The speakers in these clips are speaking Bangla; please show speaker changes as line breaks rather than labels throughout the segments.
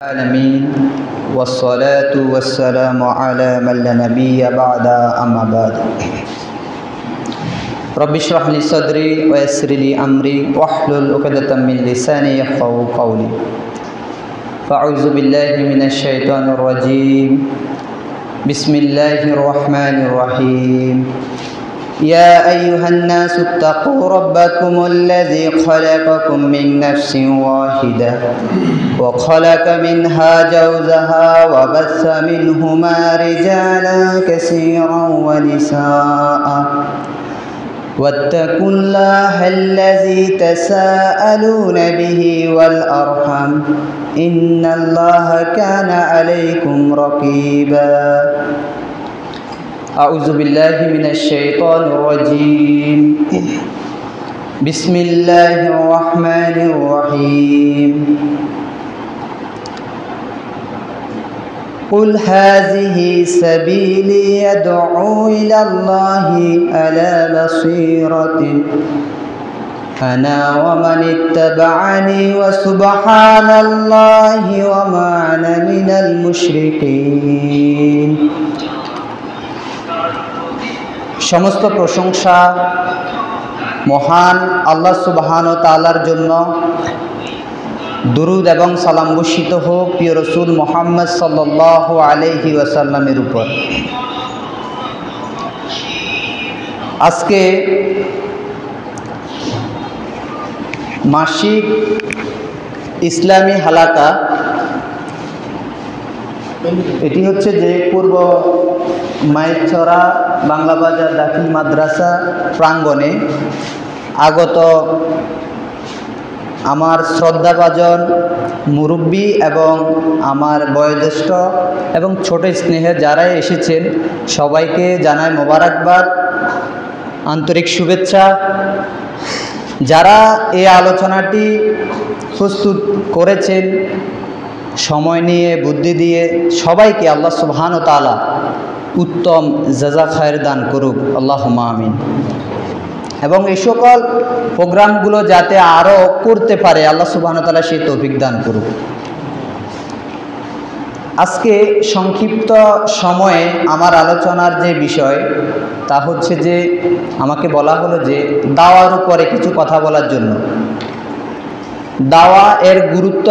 العالمين والصلاة والسلام على من لا نبي بعد أما بعد رب اشرح لي صدري ويسر لي أمري واحلل عقدة من لساني يفقهوا قولي فأعوذ بالله من الشيطان الرجيم بسم الله الرحمن الرحيم يا أيها الناس اتقوا ربكم الذي خلقكم من نفس واحدة وخلق منها زوجها وبث منهما رجالا كثيرا ونساء واتقوا الله الذي تساءلون به والأرحم إن الله كان عليكم رقيبا أعوذ بالله من الشيطان الرجيم بسم الله الرحمن الرحيم قل هذه سبيلي يدعو إلى الله على بصيرة أنا ومن اتبعني وسبحان الله وما أنا من المشركين সমস্ত প্রশংসা মহান আল্লাহ সুবহান ও তাআলার জন্য। দুরুদ এবং সালাম বর্ষিত হোক প্রিয় রসুল মুহাম্মদ সাল্লাল্লাহু আলাইহি ওয়াসাল্লামের উপর। আজকে মাসিক ইসলামী হালাকা, এটি হচ্ছে যে পূর্ব মাইছড়া বাংলা বাজার দাখিল মাদ্রাসা প্রাঙ্গণে আগত আমার শ্রদ্ধাভাজন মুরব্বী এবং আমার বয়োজ্যেষ্ঠ এবং ছোট স্নেহের যারাই এসেছেন সবাইকে জানাই মোবারকবাদ, আন্তরিক শুভেচ্ছা। যারা এই আলোচনাটি প্রস্তুত করেছেন সময় নিয়ে বুদ্ধি দিয়ে, সবাইকে আল্লাহ সুবহানাহু ওয়া তাআলা উত্তম জাযা খায়ের দান করুক, আল্লাহুম্মা আমিন। এবং এই সকল প্রোগ্রামগুলো যাতে আরও করতে পারে আল্লাহ সুবহানাহু ওয়া তাআলা সেই তৌফিক দান করুক। আজকে সংক্ষিপ্ত সময়ে আমার আলোচনার যে বিষয় তা হচ্ছে যে আমাকে বলা হলো যে দাওয়ার উপরে কিছু কথা বলার জন্য। দাওয়া এর গুরুত্ব,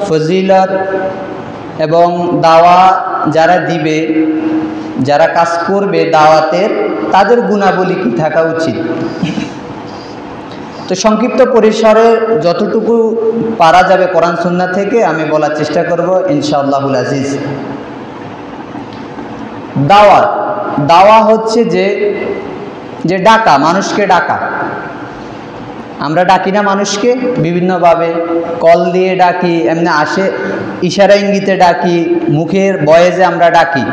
ফজিলত এবং দাওয়া যারা দিবে, যারা কাজ করবে দাওয়াতের, তাদের গুণাবলী কী থাকা উচিত। তো সংক্ষিপ্ত পরিসরে যতটুকু পারা যাবে কোরআন সুন্নাহ থেকে আমি বলার চেষ্টা করব ইনশাআল্লাহুল আজিজ। দাওয়া হচ্ছে যে ডাকা, মানুষকে ডাকা। আমরা ডাকি না মানুষকে বিভিন্নভাবে, কল দিয়ে ডাকি, এমনি আসে ইশারা ইঙ্গিতে ডাকি, মুখের বয়েজে আমরা ডাকি।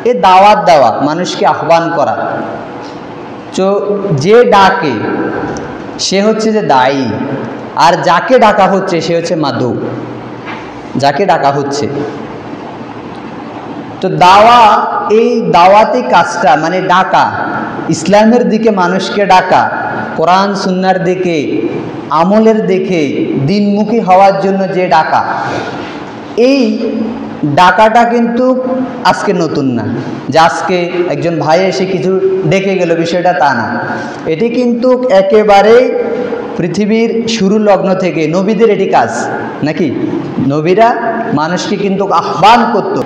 এ দাওয়াত দেওয়া, মানুষকে আহ্বান করা। তো যে ডাকে সে হচ্ছে যে দায়ী, আর যাকে ডাকা হচ্ছে সে হচ্ছে মাদু, যাকে ডাকা হচ্ছে। তো দাওয়া, এই দাওয়াতি কাজটা মানে ডাকা, ইসলামের দিকে মানুষকে ডাকা, কোরআন সুন্নাহর দিকে, আমলের দিকে দিনমুখী হওয়ার জন্য যে ডাকা, এই ডাকাটা কিন্তু আজকে নতুন না, যে আজকে একজন ভাই এসে কিছু ডেকে গেল, বিষয়টা তা না। এটি কিন্তু একেবারেই পৃথিবীর শুরু লগ্ন থেকে নবীদের এটি কাজ, নাকি? নবীরা মানুষকে কিন্তু আহ্বান করত।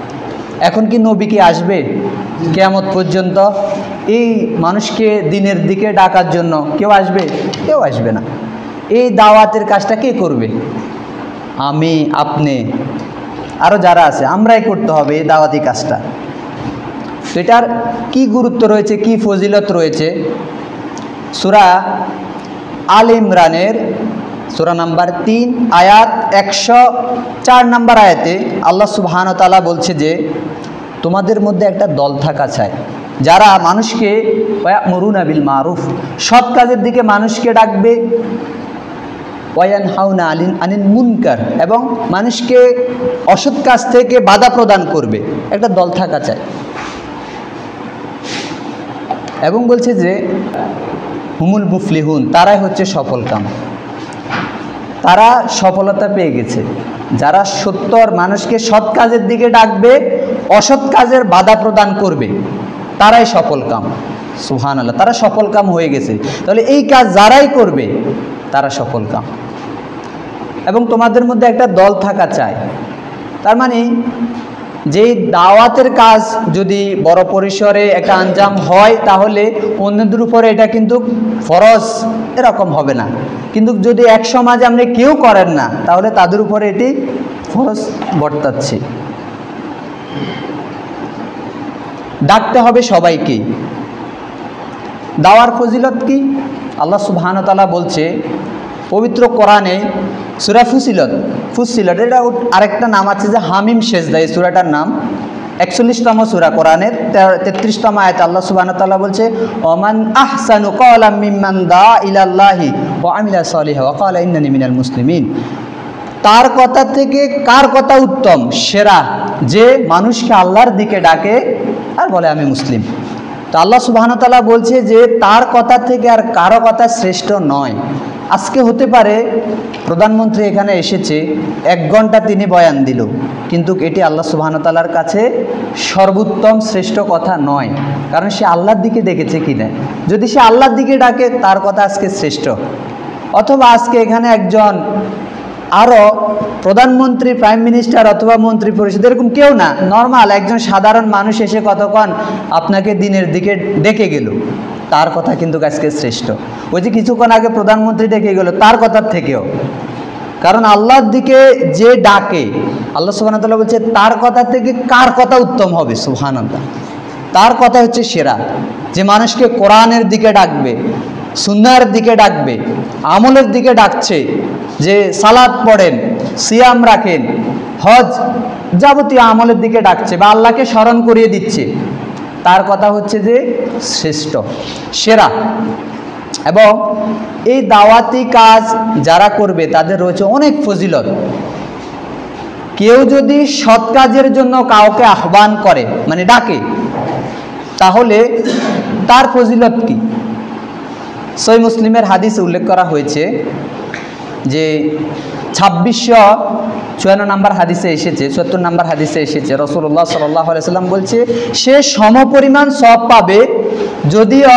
এখন কি নবী কি আসবে কিয়ামত পর্যন্ত এই মানুষকে দিনের দিকে ডাকার জন্য? কেউ আসবে? কেউ আসবে না। এই দাওয়াতের কাজটা কে করবে? আমি, আপনি, আরও যারা আছে, আমরাই করতে হবে এই দাওয়াতি কাজটা। তো এটার কী গুরুত্ব রয়েছে, কি ফজিলত রয়েছে? সূরা আল ইমরানের সূরা নাম্বার 3 আয়াত 104 নম্বর আয়াতে আল্লাহ সুবহানাহু ওয়া তাআলা বলছে যে তোমাদের মধ্যে একটা দল থাকা চাই, যারা মানুষকে ওয়া'মুরুনা বিল মারুফ, সৎ কাজের দিকে মানুষকে ডাকবে, ওয়ায়ানহাউনা আনিল মুনকার, এবং মানুষকে অসৎ কাজ থেকে বাধা প্রদান করবে। একটা দল থাকা চাই। এবং বলছে যে হুমুল মুফলিহুন, তারাই হচ্ছে সফলকাম। তারা সফলতা পেয়ে গেছে। যারা সত্যর মানুষকে সৎ কাজের দিকে ডাকবে, অসৎ কাজের বাধা প্রদান করবে, তারাই সফল কাম। সুবহানাল্লাহ, তারা সফল কাম হয়ে গেছে। তাহলে এই কাজ যারাই করবে তারা সফল কাম। এবং তোমাদের মধ্যে একটা দল থাকা চাই। তার মানে যেই দাওয়াতের কাজ যদি বড় পরিসরে একটা আঞ্জাম হয়, তাহলে অন্যদের উপরে এটা কিন্তু ফরজ এরকম হবে না। কিন্তু যদি এক সমাজে আপনি কেউ করেন না, তাহলে তাদের উপরে এটি ফরজ বর্তাচ্ছে। ডাকতে হবে সবাইকে। দাওয়ার ফজিলত কি? আল্লাহ সুবহানাহু ওয়া তাআলা বলছে পবিত্র কোরআনে সূরা ফুসিলত, এটা আরেকটা নাম আছে যে হামিম সেজদা, এই সূরাটার নাম 41তম সূরা কোরআনের 33তম আয়াতে আল্লাহ সুবহানাহু ওয়া তাআলা বলছে ওমান আহসানু ক্বালাম মিম্মান দা ইলাল্লাহি ওয়া আমিলা সলিহা ওয়া ক্বালা ইন্নানি মিনাল মুসলিমিন। তার কথা থেকে কার কথা উত্তম, সেরা, যে মানুষকে আল্লাহর দিকে ডাকে আর বলে আমি মুসলিম। তো আল্লাহ সুবহানাহু ওয়া তাআলা বলছে যে তার কথা থেকে আর কারো কথা শ্রেষ্ঠ নয়। আজকে হতে পারে প্রধানমন্ত্রী এখানে এসেছে, 1 ঘন্টা তিনি বয়ান দিল, কিন্তু এটি আল্লাহ সুবহানাহু ওয়া তাআলার কাছে সর্বোত্তম শ্রেষ্ঠ কথা নয়, কারণ সে আল্লাহর দিকে ডেকেছে কিনা। যদি সে আল্লাহর দিকে ডাকে তার কথা আজকে শ্রেষ্ঠ। অথবা আজকে এখানে একজন আরও প্রধানমন্ত্রী, প্রাইম মিনিস্টার অথবা মন্ত্রী পরিষদ এরকম কেউ না, নর্মাল একজন সাধারণ মানুষ এসে কতক্ষণ আপনাকে দিনের দিকে ডেকে গেল, তার কথা কিন্তু আজকে শ্রেষ্ঠ। ওই যে কিছুক্ষণ আগে প্রধানমন্ত্রী ডেকে গেল, তার কথার থেকেও। কারণ আল্লাহর দিকে যে ডাকে, আল্লাহ সুবহানাহু ওয়া তাআলা বলছে তার কথা থেকে কার কথা উত্তম হবে। সুবহানাল্লাহ, তার কথা হচ্ছে সেরা, যে মানুষকে কোরআনের দিকে ডাকবে, সুন্নাহর দিকে ডাকবে, আমলের দিকে ডাকছে, যে সালাত পড়েন, সিয়াম রাখেন, হজ, যাবতীয় আমলের দিকে ডাকছে বা আল্লাহকে স্মরণ করিয়ে দিচ্ছে, তার কথা হচ্ছে যে শ্রেষ্ঠ, সেরা। এবং এই দাওয়াতি কাজ যারা করবে তাদের রয়েছে অনেক ফজিলত। কেউ যদি সৎ কাজের জন্য কাউকে আহ্বান করে, মানে ডাকে, তাহলে তার ফজিলত কি? সহিহ মুসলিমের হাদিসে উল্লেখ করা হয়েছে যে 2654 নম্বর হাদিসে এসেছে, 70 নম্বর হাদিসে এসেছে, রাসূলুল্লাহ সাল্লাল্লাহু আলাইহি সাল্লাম বলছে সে সমপরিমাণ সওয়াব পাবে, যদিও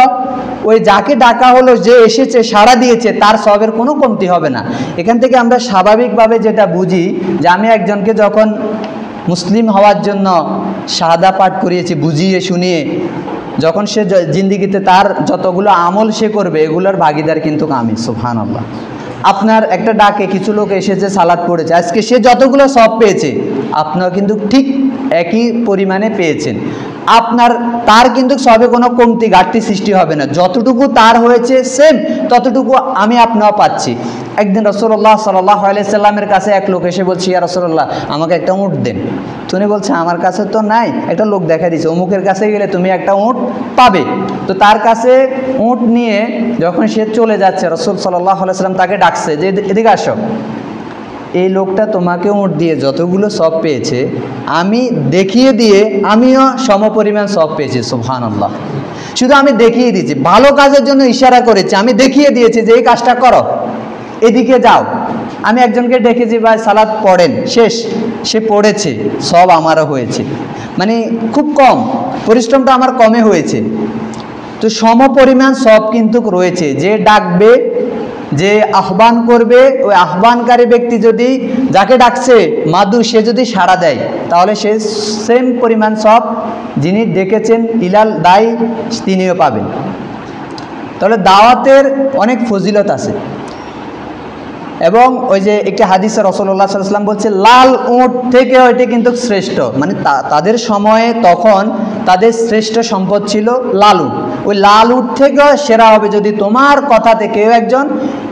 ওই যাকে ডাকা হলো, যে এসেছে, সাড়া দিয়েছে, তার সওয়াবের কোনো কমতি হবে না। এখান থেকে আমরা স্বাভাবিকভাবে যেটা বুঝি যে আমি একজনকে যখন মুসলিম হওয়ার জন্য শাহাদা পাঠ করিয়েছি, বুঝিয়ে শুনিয়ে, যখন সে জিন্দিগিতে তার যতগুলো আমল সে করবে, এগুলোর ভাগিদার কিন্তু আমি। সুবহানাল্লাহ। আপনার একটা ডাকে কিছু লোক এসেছে, সালাত পড়েছে, আজকে সে যতগুলো সওয়াব পেয়েছে আপনারা কিন্তু ঠিক একই পরিমাণে পেয়েছেন। তার কিন্তু সবে কোনো কমতি ঘাটতি সৃষ্টি হবে না, যতটুকু তার হয়েছে সেম ততটুকু আমি আপনিও পাচ্ছি। একদিন রাসূলুল্লাহ সাল্লাল্লাহু আলাইহি সাল্লামের কাছে এক লোক এসে বলছে, ইয়া রাসূলুল্লাহ আমাকে একটা উট দেন। তিনি বলছে আমার কাছে তো নাই, একটা লোক দেখা দিয়েছে, অমুকের কাছে গেলে তুমি একটা উট পাবে। তো তার কাছে উট নিয়ে যখন সে চলে যাচ্ছে, রাসূল সাল্লাল্লাহু আলাইহি সাল্লাম তাকে ডাকছে যে এদিকে আসো, এই লোকটা তোমাকে উট দিয়ে যতগুলো সওয়াব পেয়েছে আমি দেখিয়ে দিয়ে আমিও সমপরিমাণ সওয়াব পেয়েছি। সুবহানাল্লাহ। শুধু আমি দেখিয়ে দিয়েছি, ভালো কাজের জন্য ইশারা করেছি, আমি দেখিয়ে দিয়েছি যে এই কাজটা করো, এদিকে যাও। আমি একজনকে ডেকেছি, ভাই সালাত পড়েন, শেষ, সে পড়েছে, সব আমারও হয়েছে, মানে খুব কম, পরিশ্রমটা আমার কমে হয়েছে। তো সমপরিমাণ সব কিন্তু রয়েছে। যে ডাকবে, যে আহ্বান করবে, ওই আহ্বানকারী ব্যক্তি যদি যাকে ডাকছে মাদু, সে যদি সাড়া দেয়, তাহলে সে সেম পরিমাণ সব যিনি ডেকেছেন ইলাল দায়ী তিনিও পাবেন। তাহলে দাওয়াতের অনেক ফজিলত আছে। এবং ওই যে একটি হাদিসে রাসূলুল্লাহ সাল্লাল্লাহু আলাইহি ওয়াসাল্লাম বলছে লাল উট থেকে ওইটি কিন্তু শ্রেষ্ঠ, মানে তাদের সময়ে তখন তাদের শ্রেষ্ঠ সম্পদ ছিল লাল উট। ওই লাল উট থেকেও সেরা হবে যদি তোমার কথাতে কেউ একজন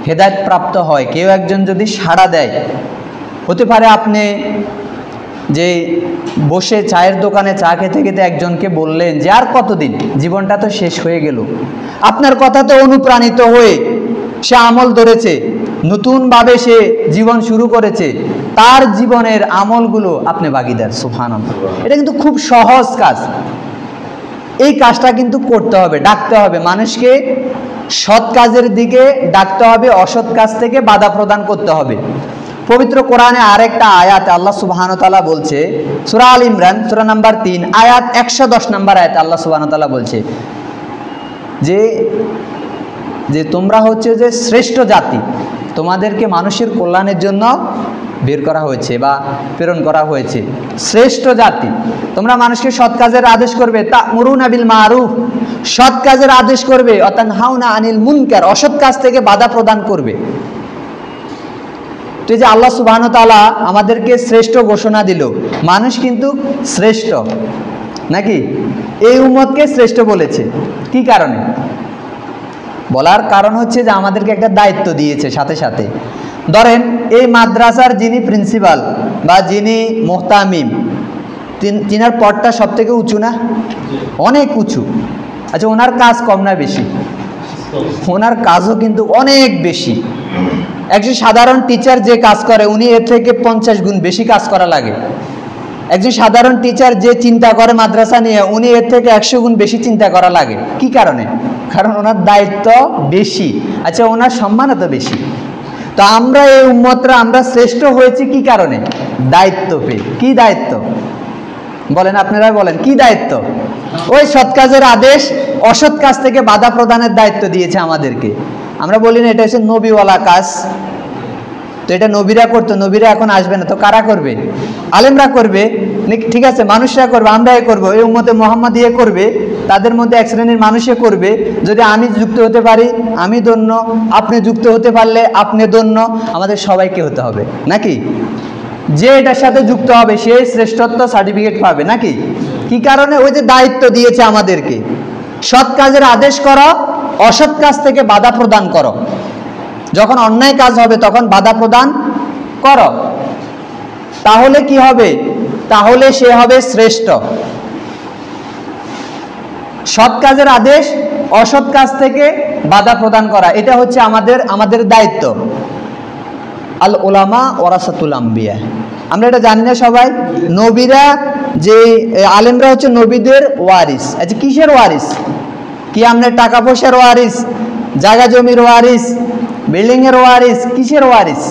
হেদায়েত প্রাপ্ত হয়, কেউ একজন যদি সাড়া দেয়। হতে পারে আপনি যে বসে চায়ের দোকানে চা খেতে খেতে একজনকে বললেন যে আর কতদিন, জীবনটা তো শেষ হয়ে গেল, আপনার কথাতে অনুপ্রাণিত হয়ে সে আমল ধরেছে, নতুনভাবে সে জীবন শুরু করেছে, তার জীবনের আমলগুলো আপনি ভাগীদার। সুবহানাল্লাহ। এটা কিন্তু খুব সহজ কাজ। এই কাজটা কিন্তু করতে হবে, ডাকতে হবে, মানুষকে সৎ কাজের দিকে ডাকতে হবে, অসৎ কাজ থেকে বাধা প্রদান করতে হবে। পবিত্র কোরআনে আরেকটা আয়াতে আল্লাহ সুবহানাহু ওয়া তাআলা বলছে, সূরা আল ইমরান সূরা নাম্বার 3 আয়াত 110 নম্বর আয়াতে আল্লাহ সুবহানাহু ওয়া তাআলা বলছে যে তোমরা হচ্ছে যে শ্রেষ্ঠ জাতি, তোমাদেরকে মানুষের কল্যাণের জন্য বের করা হয়েছে বা প্রেরণ করা হয়েছে। শ্রেষ্ঠ জাতি, তোমরা মানুষকে সৎ কাজের আদেশ করবে, তা'মুরুনা বিল মারুফ, সৎ কাজের আদেশ করবে, ওয়া তানহাউনা আনিল মুনকার, অসৎ কাজ থেকে বাধা প্রদান করবে। তো এই যে আল্লাহ সুবহানাহু ওয়া তাআলা আমাদেরকে শ্রেষ্ঠ ঘোষণা দিল, মানুষ কিন্তু শ্রেষ্ঠ নাকি? এই উম্মতকে শ্রেষ্ঠ বলেছে কি কারণে? বলার কারণ হচ্ছে যে আমাদেরকে একটা দায়িত্ব দিয়েছে। সাথে সাথে ধরেন এই মাদ্রাসার যিনি প্রিন্সিপাল বা যিনি মুহতামিম, তিনার পদটা সব থেকে উঁচু না? অনেক উঁচু। আচ্ছা, ওনার কাজ কম না বেশি? ওনার কাজও কিন্তু অনেক বেশি। একজন সাধারণ টিচার যে কাজ করে উনি এর থেকে 50 গুণ বেশি কাজ করা লাগে। একজন সাধারণ টিচার যে চিন্তা করে মাদ্রাসা নিয়ে উনি এর থেকে 100 গুণ বেশি চিন্তা করা লাগে। কি কারণে? কারণ ওনার দায়িত্ব বেশি। আচ্ছা, ওনার সম্মানও তো বেশি। তো আমরা এই উম্মতরা আমরা শ্রেষ্ঠ হয়েছি কি কারণে? দায়িত্ব পেয়ে। কি দায়িত্ব বলেন, আপনারা বলেন কি দায়িত্ব? ওই সৎ কাজের আদেশ, অসৎ কাজ থেকে বাধা প্রদানের দায়িত্ব দিয়েছে আমাদেরকে। আমরা বলি না এটা হচ্ছে নবীওয়ালা কাজ, তো এটা নবীরা করতো, নবীরা এখন আসবে না, তো কারা করবে? আলেমরা করবে, ঠিক আছে, মানুষরা করবে, আমরাই করবো। এই উম্মতে মুহাম্মাদিয়া করবে, তাদের মধ্যে এক শ্রেণীর মানুষে করবে। যদি আমি যুক্ত হতে পারি আমি ধন্য, আপনি যুক্ত হতে পারলে আপনি ধন্য, আমাদের সবাইকে হতে হবে নাকি? যে এটার সাথে যুক্ত হবে সে শ্রেষ্ঠত্ব সার্টিফিকেট পাবে নাকি? কি কারণে? ওই যে দায়িত্ব দিয়েছে আমাদেরকে, সৎ কাজের আদেশ করো, অসৎ কাজ থেকে বাধা প্রদান করো। যখন অন্যায় কাজ হবে তখন বাধা প্রদান করো, তাহলে কি হবে? তাহলে সে হবে শ্রেষ্ঠ। সৎ কাজের আদেশ, অসৎ কাজ থেকে বাধা প্রদান করা, এটা হচ্ছে আমাদের দায়িত্ব। আল উলামা ওয়ারাসাতুল আম্বিয়া, আমরা এটা জানি না সবাই? নবীরা যে আলেমরা হচ্ছে নবীদের ওয়ারিস। আচ্ছা, কিসের ওয়ারিস? কি আমরা টাকা পয়সার ওয়ারিস, জায়গা জমির ওয়ারিস, বিল্ডিং এর ওয়ারিস? কিসের ওয়ারিস?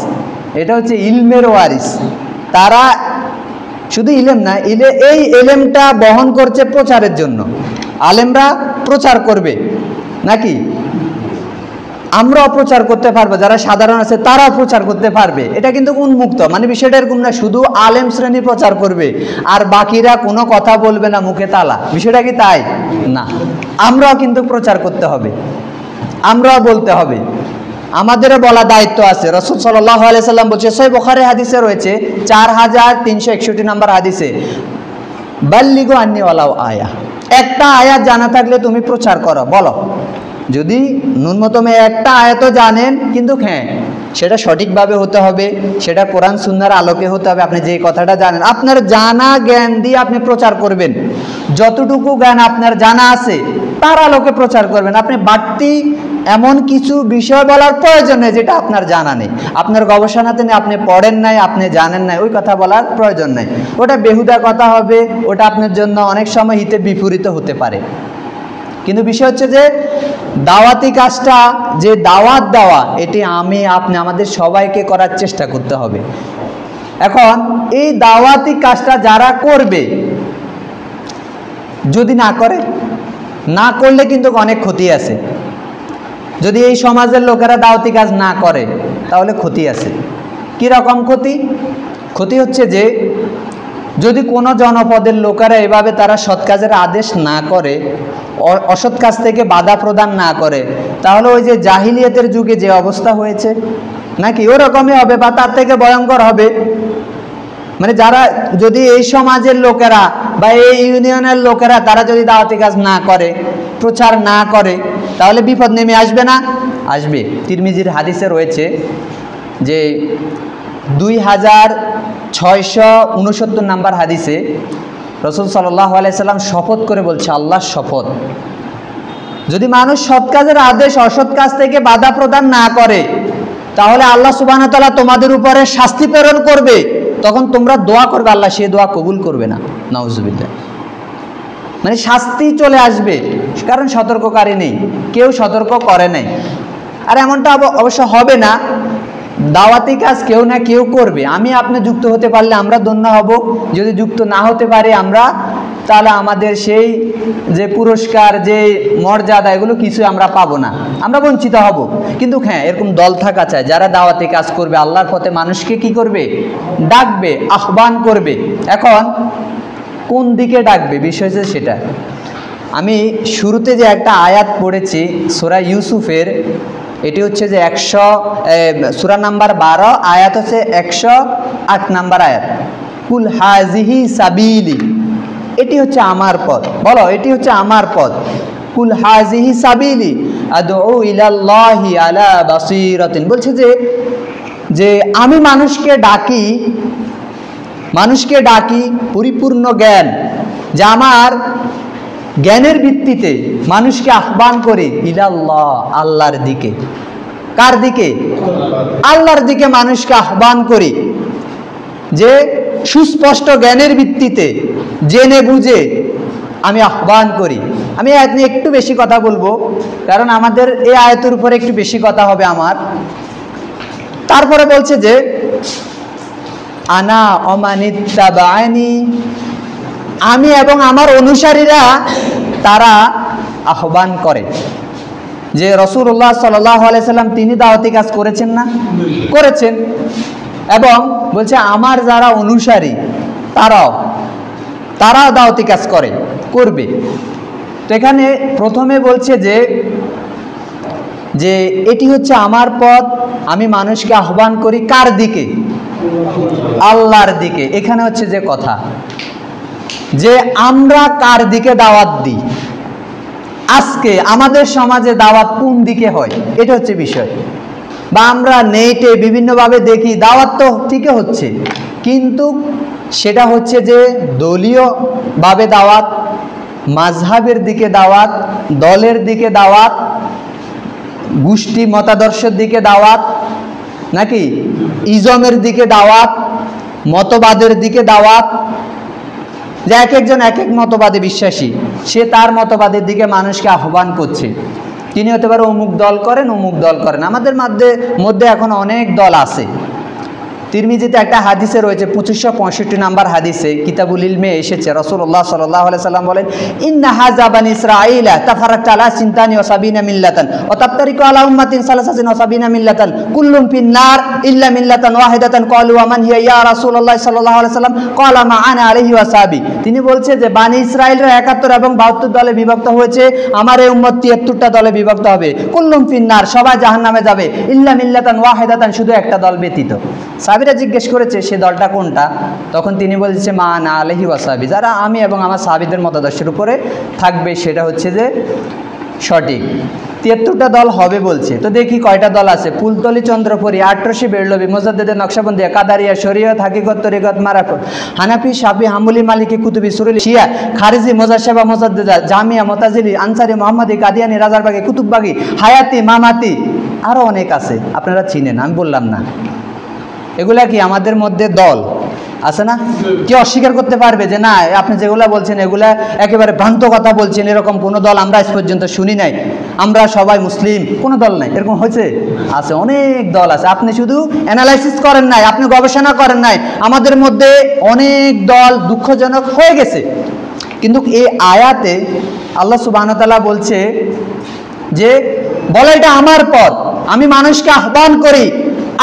এটা হচ্ছে ইলমের ওয়ারিস। তারা শুধু ইলম না, এই ইলমটা বহন করছে প্রচারের জন্য। আলেমরা প্রচার করবে নাকি? আমরাও প্রচার করতে পারবো, যারা সাধারণ আছে তারাও প্রচার করতে পারবে। এটা কিন্তু উন্মুক্ত, মানে বিষয়টা এরকম না শুধু আলেম শ্রেণী প্রচার করবে আর বাকিরা কোনো কথা বলবে না, মুখে তালা। বিষয়টা কি তাই না? আমরাও কিন্তু প্রচার করতে হবে, আমরাও বলতে হবে, আমাদেরও বলা দায়িত্ব আছে। রাসূল সাল্লাল্লাহু আলাইহি সাল্লাম বলছে, সহিহ বুখারী হাদিসে রয়েছে 4361 নম্বর হাদিসে, বাল্লিগু আন্নী ওয়ালাউ আয়া, একটা আয়াত জানা থাকলে তুমি প্রচার করো, বলো। যদি ন্যূনতম একটা আয়াতও জানেন, কিন্তু হ্যাঁ সেটা সঠিকভাবে হতে হবে, সেটা কোরআন সুন্নাহর আলোকে হতে হবে। আপনি যে কথাটা জানেন, আপনার জানা জ্ঞান দিয়ে আপনি প্রচার করবেন। যতটুকু জ্ঞান আপনার জানা আছে তার আলোকে প্রচার করবেন। আপনি বাড়তি এমন কিছু বিষয় বলার প্রয়োজন নেই যেটা আপনার জানা নেই, আপনার গবেষণাতে নেই, আপনি পড়েন নাই, আপনি জানেন নাই, ওই কথা বলার প্রয়োজন নেই। ওটা বেহুদা কথা হবে, ওটা আপনার জন্য অনেক সময় হিতে বিপরীত হতে পারে। কিন্তু বিষয় হচ্ছে যে দাওয়াতি কাজটা, যে দাওয়াত দেওয়া, এটি আমি আপনি আমাদের সবাইকে করার চেষ্টা করতে হবে। এখন এই দাওয়াতি কাজটা যারা করবে, যদি না করলে কিন্তু অনেক ক্ষতি আছে। যদি এই সমাজের লোকেরা দাওয়াতি কাজ না করে তাহলে ক্ষতি আছে। কীরকম ক্ষতি? ক্ষতি হচ্ছে যে যদি কোনো জনপদের লোকেরা এভাবে তারা সৎ কাজের আদেশ না করে, অসৎ কাজ থেকে বাধা প্রদান না করে, তাহলে ওই যে জাহিলিয়াতের যুগে যে অবস্থা হয়েছে নাকি ওরকমই হবে বা তার থেকে ভয়ঙ্কর হবে। মানে যারা যদি এই সমাজের লোকেরা বা এই ইউনিয়নের লোকেরা তারা যদি দাওয়াতি কাজ না করে, প্রচার না করে, তাহলে বিপদ নেমে আসবে না? আসবে। তিরমিজির হাদিসে রয়েছে যে 2669 নম্বর হাদিসে রাসূল সাল্লাল্লাহু আলাইহি সাল্লাম শপথ করে বলছে, আল্লাহর শপথ, যদি মানুষ সৎ কাজের আদেশ অসৎ কাজ থেকে বাধা প্রদান না করে তাহলে আল্লাহ সুবহানাহু ওয়া তাআলা তোমাদের উপরে শাস্তি প্রেরণ করবে। তখন তোমরা দোয়া করবে, আল্লাহ সে দোয়া কবুল করবে না, নাউজুবিল্লাহ। মানে শাস্তি চলে আসবে, কারণ সতর্ককারী নেই, কেউ সতর্ক করে নাই। আর এমনটা অবশ্য হবে না, দাওয়াতি কাজ কেউ না কেউ করবে, আমি আপনি যুক্ত হতে পারলে আমরা ধন্য হব, যদি যুক্ত না হতে পারি আমরা, তাহলে আমাদের সেই যে পুরস্কার যে মর্যাদা এগুলো কিছু আমরা পাবো না, আমরা বঞ্চিত হব। কিন্তু হ্যাঁ, এরকম দল থাকা চাই যারা দাওয়াতি কাজ করবে, আল্লাহর পথে মানুষকে কি করবে, ডাকবে, আহ্বান করবে। এখন কোন দিকে ডাকবে, বিষয় হচ্ছে সেটা। আমি শুরুতে যে একটা আয়াত পড়েছি সূরা ইউসুফের, এটি হচ্ছে যে সূরা নাম্বার 12, আয়াত হচ্ছে 108 নাম্বার আয়াত। কুল হাজিহি সাবিলি, এটি হচ্ছে আমার পথ, বলো এটি হচ্ছে আমার পথ। কুল হাজিহি সাবিলি আদউ ইলাল্লাহি আলা বাসীরাতিন, বলছে যে আমি মানুষকে ডাকি পরিপূর্ণ জ্ঞান, যে আমার জ্ঞানের ভিত্তিতে মানুষকে আহ্বান করি ইলাল্লাহ, আল্লাহর দিকে। কার দিকে? আল্লাহর দিকে মানুষকে আহ্বান করি, যে সুস্পষ্ট জ্ঞানের ভিত্তিতে জেনে বুঝে আমি আহ্বান করি। আমি আয়াত নিয়ে একটু বেশি কথা বলবো, কারণ আমাদের এই আয়াতের উপরে একটু বেশি কথা হবে আমার। তারপরে বলছে যে আনা অমানিত্তাবানি, আমি এবং আমার অনুসারীরা তারা আহ্বান করে। যে রাসূলুল্লাহ সাল্লাল্লাহু আলাইহি সাল্লাম তিনি দাওয়াতি কাজ করেছেন না? করেছেন। এবং বলছে আমার যারা অনুসারী তারাও দাওয়াতি কাজ করবে। তো এখানে প্রথমে বলছে যে এটি হচ্ছে আমার পথ, আমি মানুষকে আহ্বান করি কার দিকে? আল্লাহর দিকে। এখানে হচ্ছে যে কথা, যে আমরা কার দিকে দাওয়াত দিই, আজকে আমাদের সমাজে দাওয়াত কোন দিকে হয়, এটা হচ্ছে বিষয়। বা আমরা নেটে বিভিন্নভাবে দেখি দাওয়াত তো ঠিকই হচ্ছে, কিন্তু সেটা হচ্ছে যে দলীয়ভাবে দাওয়াত, মাযহাবের দিকে দাওয়াত, দলের দিকে দাওয়াত, গোষ্ঠী মতাদর্শের দিকে দাওয়াত, নাকি ইজমের দিকে দাওয়াত, মতবাদের দিকে দাওয়াত। যে এক একজন এক এক মতবাদে বিশ্বাসী, সে তার মতবাদের দিকে মানুষকে আহ্বান করছে। তিনি হতে পারে অমুক দল করেন, অমুক দল করেন। আমাদের মধ্যে এখন অনেক দল আছে। তিরমিজিতে একটা হাদিসে রয়েছে 2565 নাম্বার হাদিসে, কিতাবুল ইলমে এসেছে, রাসূলুল্লাহ সাল্লাল্লাহু আলাইহি সাল্লাম বলেন, ইন্না হাযা বানি ইসরাঈলা তাফারাকা আলা সিনতানি ওয়া সাবিনা মিল্লাতান ওয়া তাফতারিকু আলা উম্মাতিন সালাসাতিন ওয়া সাবিনা মিল্লাতান কুল্লুম ফিন নার ইল্লা মিল্লাতান ওয়াহিদাতান ক্বালু ওয়া মান হিয়া ইয়া রাসূলুল্লাহ সাল্লাল্লাহু আলাইহি সাল্লাম ক্বালা মা আনা আলাইহি ওয়া সাহাবী। তিনি বলছে যে বানি ইসরাঈলরা 71 এবং 72 দলে বিভক্ত হয়েছে, আমার এই উম্মত 73টা দলে বিভক্ত হবে। কুল্লুম ফিন নার, সবাই জাহান্নামে যাবে, ইল্লা মিল্লাতান ওয়াহিদাতান, শুধু একটা দল ব্যতীত। সাহাবীরা জিজ্ঞেস করেছে সে দলটা কোনটা? তখন তিনি বলছে মা আনা আলাইহি ওয়া সাহাবী, যারা আমি এবং আমার সাহাবীদের মতাদর্শের উপরে থাকবে, সেটা হচ্ছে যে সঠিক। 73টা দল হবে বলছে। তো দেখি কয়টা দল আছে। ফুলতলি, চন্দ্রপুরী, আটরশি, বেরলবি, মোজাদ্দেদে, নকশবন্দিয়া, কাদারিয়া, শরীয়ত, হাকিকত, তরিকত, মারাফত, হানাফি, শাফি, হাম্বলি, মালিকি, কুতুবি, সুরুলি, শিয়া, খারিজি, মোজাশেবা, মোজাদ্দেদা, জামিয়া, মোতাজিলি, আনসারি, মোহাম্মদি, কাদিয়ানি, রাজারবাগী, কুতুববাগী, হায়াতি, মামাতি, আরও অনেক আছে, আপনারা চিনেন, আমি বললাম না। এগুলা কি আমাদের মধ্যে দল আছে না? কি অস্বীকার করতে পারবে যে না আপনি যেগুলা বলছেন এগুলা একেবারে ভ্রান্ত কথা বলছেন? এরকম কোনো দল আমরা আজ পর্যন্ত শুনি নাই, আমরা সবাই মুসলিম, কোনো দল নাই, এরকম হয়েছে? আছে, অনেক দল আছে। আপনি শুধু অ্যানালাইসিস করেন নাই, আপনি গবেষণা করেন নাই। আমাদের মধ্যে অনেক দল দুঃখজনক হয়ে গেছে। কিন্তু এই আয়াতে আল্লাহ সুবহানাহু ওয়া তাআলা বলছে যে বলে এটা আমার পথ, আমি মানুষকে আহ্বান করি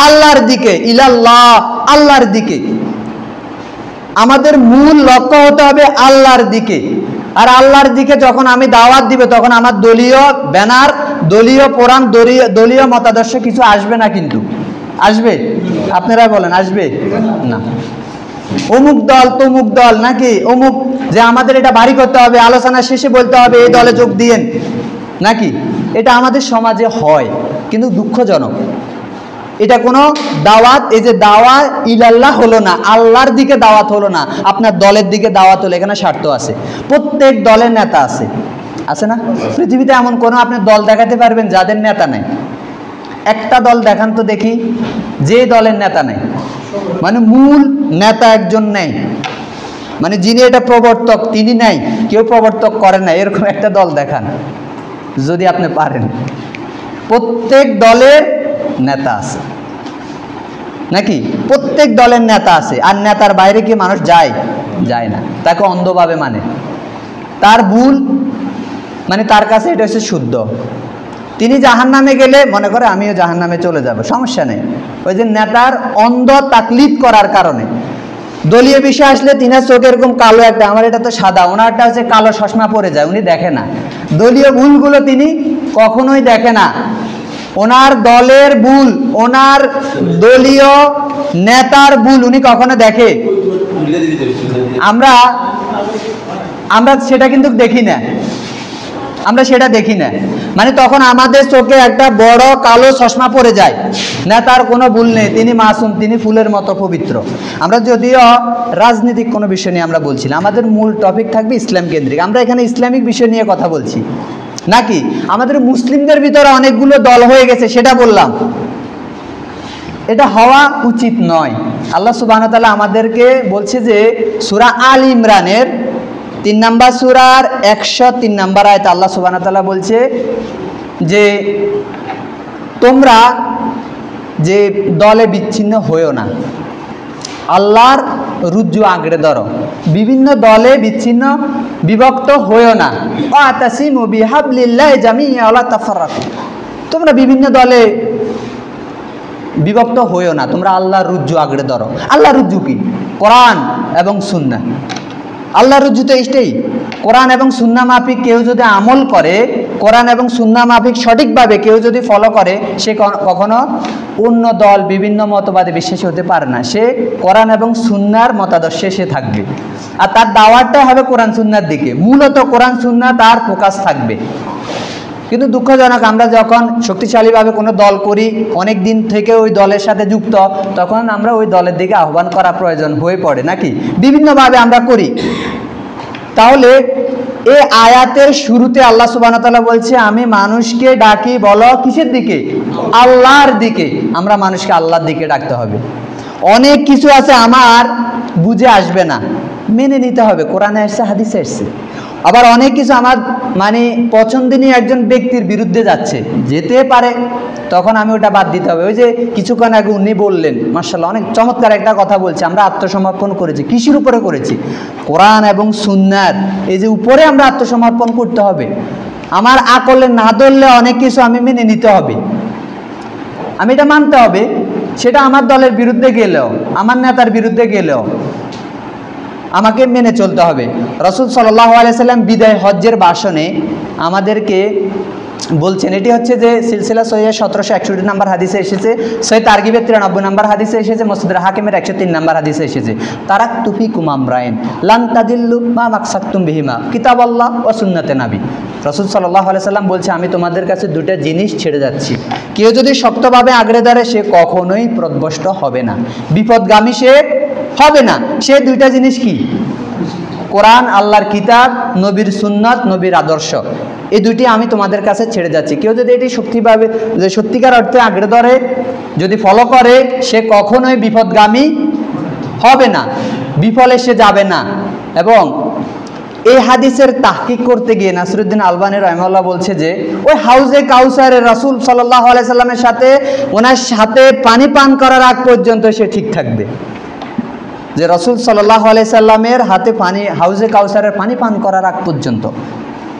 আল্লাহর দিকে, ইলাল্লাহ, আল্লাহর দিকে। আমাদের মূল লক্ষ্য হতে হবে আল্লাহর দিকে। আর আল্লাহর দিকে যখন আমি দাওয়াত দিব, তখন আমার দলীয় ব্যানার, দলীয় প্রোগ্রাম, দলীয় মতাদর্শ কিছু আসবে না। কিন্তু আসবে? আপনারা বলেন আসবে না? অমুক দল তমুক দল, নাকি অমুক যে আমাদের এটা ভারী করতে হবে, আলোচনা শেষে বলতে হবে এই দলে যোগ দিয়েন, নাকি? এটা আমাদের সমাজে হয়, কিন্তু দুঃখজনক। এটা কোনো দাওয়াত, এই যে দাওয়াত ইলাল্লাহ হলো না, আল্লাহর দিকে দাওয়াত হলো না, আপনার দলের দিকে দাওয়াত হলো। এখানে স্বার্থ আছে, প্রত্যেক দলের নেতা আছে না? পৃথিবীতে এমন কোনো আপনি দল দেখাতে পারবেন যাদের নেতা নেই? একটা দল দেখান তো দেখি যে দলের নেতা নেই, মানে মূল নেতা একজন নেই, মানে যিনি এটা প্রবর্তক তিনি নাই, কেউ প্রবর্তক করেন না, এরকম একটা দল দেখান যদি আপনি পারেন। প্রত্যেক দলের নেতা আছে, নাকি? প্রত্যেক দলের নেতা আছে, আর নেতার বাইরে কি মানুষ যায়? যায় না। তাকে অন্ধভাবে মানে, তার ভুল মানে তার কাছে এটা হচ্ছে শুদ্ধ। তিনি জাহান্নামে গেলে মনে করে আমিও জাহান্নামে চলে যাব, সমস্যা নেই। ওই যে নেতার অন্ধ তাকলিদ করার কারণে দলীয় বিষয় আসলে তিনার চোখে এরকম কালো একটা, আমার এটা তো সাদা, ওনারটা হচ্ছে কালো চশমা পরে যায়, উনি দেখে না দলীয় ভুলগুলো, তিনি কখনোই দেখে না। ওনার দলের ভুল, ওনার দলীয় নেতার ভুল উনি কখনো দেখে? আমরা সেটা কিন্তু দেখি না, আমরা সেটা দেখি না। মানে তখন আমাদের চোখে একটা বড় কালো চশমা পড়ে যায়, নেতার কোনো ভুল নেই, তিনি মাসুম, তিনি ফুলের মতো পবিত্র। আমরা যদিও রাজনৈতিক কোনো বিষয় নিয়ে আমরা বলছি না, আমাদের মূল টপিক থাকবে ইসলাম কেন্দ্রিক। আমরা এখানে ইসলামিক বিষয় নিয়ে কথা বলছি নাকি? আমাদের মুসলিমদের ভিতরে অনেকগুলো দল হয়ে গেছে, সেটা বললাম, এটা হওয়া উচিত নয়। আল্লাহ সুবহানাহু ওয়া তাআলা আমাদেরকে বলছে যে সূরা আল ইমরানের 3 নম্বর সূরার 103 নম্বর আয়াতে আল্লাহ সুবহানাহু ওয়া তাআলা বলছে যে তোমরা যে দলে বিচ্ছিন্ন হইও না, আল্লাহর রুজ্জু আঁকড়ে ধরো, বিভিন্ন দলে বিচ্ছিন্ন বিভক্ত হইও না। ওয়াতাসিমু বিহাবলিল্লাহি জামিআ ওয়া লা তাফাররাকু, তোমরা বিভিন্ন দলে বিভক্ত হইও না, তোমরা আল্লাহর রুজ্জু আঁকড়ে ধরো। আল্লাহর রুজ্জু কি? কোরআন এবং সুন্নাহ। আল্লাহর রুজ্জু তো এইটাই, কোরআন এবং সুন্নাহ মাফিক কেউ যদি আমল করে, কোরআন এবং সুন্নাহ মাফিক সঠিকভাবে কেউ যদি ফলো করে, সে কখনো অন্য দল বিভিন্ন মতবাদে বিশ্বাসী হতে পারে না। সে কোরআন এবং সুন্নাহর মতাদর্শে সে থাকবে, আর তার দাওয়াতটাই হবে কোরআন সুন্নাহর দিকে, মূলত কোরআন সুন্নাহ তার ফোকাস থাকবে। কিন্তু দুঃখজনক, আমরা যখন শক্তিশালীভাবে কোনো দল করি, অনেক দিন থেকে ওই দলের সাথে যুক্ত, তখন আমরা ওই দলের দিকে আহ্বান করা প্রয়োজন হয়ে পড়ে নাকি? বিভিন্নভাবে আমরা করি। তাহলে এই আয়াতের শুরুতে আল্লাহ সুবহানাহু ওয়া তাআলা বলছে আমি মানুষকে ডাকি, বলো কিসের দিকে? আল্লাহর দিকে। আমরা মানুষকে আল্লাহর দিকে ডাকতে হবে। অনেক কিছু আছে আমার বুঝে আসবে না, মেনে নিতে হবে, কোরআনে আসছে, হাদিসে আসছে। আবার অনেক কিছু আমার মানে পছন্দনীয় একজন ব্যক্তির বিরুদ্ধে যাচ্ছে, যেতে পারে, তখন আমি ওটা বাদ দিতে হবে। ওই যে কিছুক্ষণ আগে উনি বললেন, মাশাআল্লাহ অনেক চমৎকার একটা কথা বলছে, আমরা আত্মসমর্পণ করেছি, কিসের উপরে করেছি? কোরআন এবং সুন্নাহর এই যে উপরে আমরা আত্মসমর্পণ করতে হবে। আমার আকলে না ধরলে অনেক কিছু আমি মেনে নিতে হবে, আমি এটা মানতে হবে। সেটা আমার দলের বিরুদ্ধে গেলেও, আমার নেতার বিরুদ্ধে গেলেও আমাকে মেনে চলতে হবে। রাসূল সাল্লাল্লাহু আলাইহি সাল্লাম বিদায় হজ্জের ভাষণে আমাদেরকে বলছেন, এটি হচ্ছে যে সিলসিলা সহিহ 1761 নম্বর হাদিসে এসেছে, সহিহ তারগিবের 93 নম্বর হাদিসে এসেছে, মুসনাদুল হাকিমের 103 নম্বর হাদিসে এসেছে, তারাকতু ফিকুম আমরাইন লান তাদিল্লু মা মাকসাকতুম বিহিমা কিতাবাল্লাহ ওয়া সুন্নাতে নবী। রাসূল সাল্লাল্লাহু আলাইহি সাল্লাম বলছে আমি তোমাদের কাছে দুটো জিনিস ছেড়ে যাচ্ছি, কেউ যদি শক্তভাবে আঁকড়ে ধরে সে কখনোই পথভ্রষ্ট হবে না, বিপদগামী সে হবে না। সে দুইটা জিনিস কি? কোরআন, আল্লাহর কিতাব, নবীর সুন্নাত, নবীর আদর্শ, এই দুইটি আমি তোমাদের কাছে ছেড়ে যাচ্ছি। কেউ যদি এটি সত্যিকার অর্থে আঁকড়ে ধরে, যদি ফলো করে, সে কখনোই বিপদগামী হবে না, বিফলে সে যাবে না। এবং এই হাদিসের তাহকিক করতে গিয়ে নাসিরউদ্দিন আলবানী রাহিমাহুল্লাহ বলছে যে ওই হাউজে কাউসারে রাসূল সাল্লাল্লাহু আলাইহি সাল্লামের সাথে ওনার সাথে পানি পান করার আগ পর্যন্ত সে ঠিক থাকবে। যে রাসূল সাল্লাল্লাহু আলাইহি সাল্লামের হাতে পানি, হাউজে কাউসারের পানি পান করার আগ পর্যন্ত,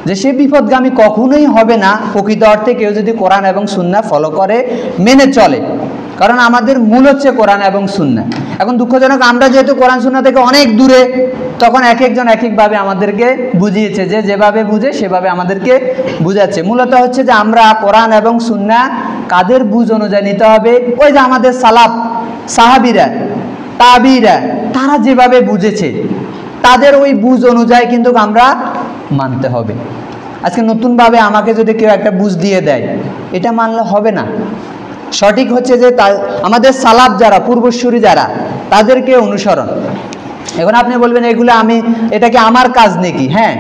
যে সে বিপদগামী কখনোই হবে না প্রকৃত অর্থে কেউ যদি কোরআন এবং সুন্নাহ ফলো করে, মেনে চলে। কারণ আমাদের মূল হচ্ছে কোরআন এবং সুন্নাহ। এখন দুঃখজনক, আমরা যেহেতু কোরআন সুন্নাহ থেকে অনেক দূরে, তখন এক একজন এক একভাবে আমাদেরকে বুঝিয়েছে, যে যেভাবে বুঝে সেভাবে আমাদেরকে বুঝাচ্ছে। মূলত হচ্ছে যে আমরা কোরআন এবং সুন্নাহ কাদের বুঝ অনুযায়ী নিতে হবে, ওই যে আমাদের সালাফ, সাহাবীরা, তাবিরা, তারা যেভাবে বুঝেছে তাদের ওই বুঝ অনুযায়ী কিন্তু আমরা মানতে হবে। আজকে নতুনভাবে আমাকে যদি কেউ একটা বুঝ দিয়ে দেয়, এটা মানলে হবে না। সঠিক হচ্ছে যে আমাদের সালাফ যারা, পূর্বসূরি যারা, তাদেরকে অনুসরণ। এখন আপনি বলবেন এগুলো এটা কি আমার কাজ নাকি? হ্যাঁ,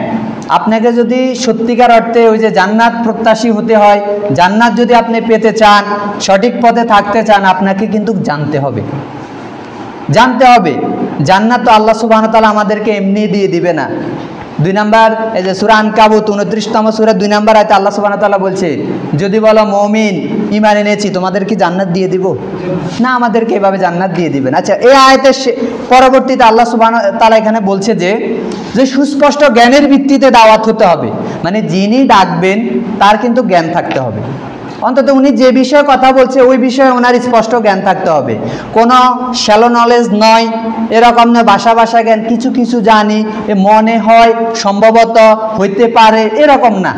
আপনাকে যদি সত্যিকার অর্থে ওই যে জান্নাত প্রত্যাশী হতে হয়, জান্নাত যদি আপনি পেতে চান, সঠিক পথে থাকতে চান, আপনাকে কিন্তু জানতে হবে, জানতে হবে। জান্নাত তো আল্লাহ সুবহানাহু ওয়া তাআলা আমাদেরকে এমনি দিয়ে দিবে না, 2 নাম্বার এই যে সূরা আনকাবুত 29তম সূরা 2 নাম্বার আয়াতে আল্লাহ সুবহানাহু ওয়া তাআলা বলছে, যদি বলো মুমিন ঈমান এনেছি তোমাদের কি জান্নাত দিয়ে দিব? না, আমাদেরকে এভাবে জান্নাত দিয়ে দিবেন। আচ্ছা, এই আয়াতের পরবর্তীতে আল্লাহ সুবহানাহু ওয়া তাআলা এখানে বলছে যে সুস্পষ্ট জ্ঞানের ভিত্তিতে দাওয়াত হতে হবে, মানে যিনি ডাকবেন তার কিন্তু জ্ঞান থাকতে হবে, অন্তত উনি যে বিষয়ে কথা বলছে ওই বিষয়ে ওনার স্পষ্ট জ্ঞান থাকতে হবে। কোনো শ্যালো নলেজ নয়, এরকম নয় ভাষা ভাষা জ্ঞান, কিছু কিছু জানি, মনে হয়, সম্ভবত, হইতে পারে, এরকম না,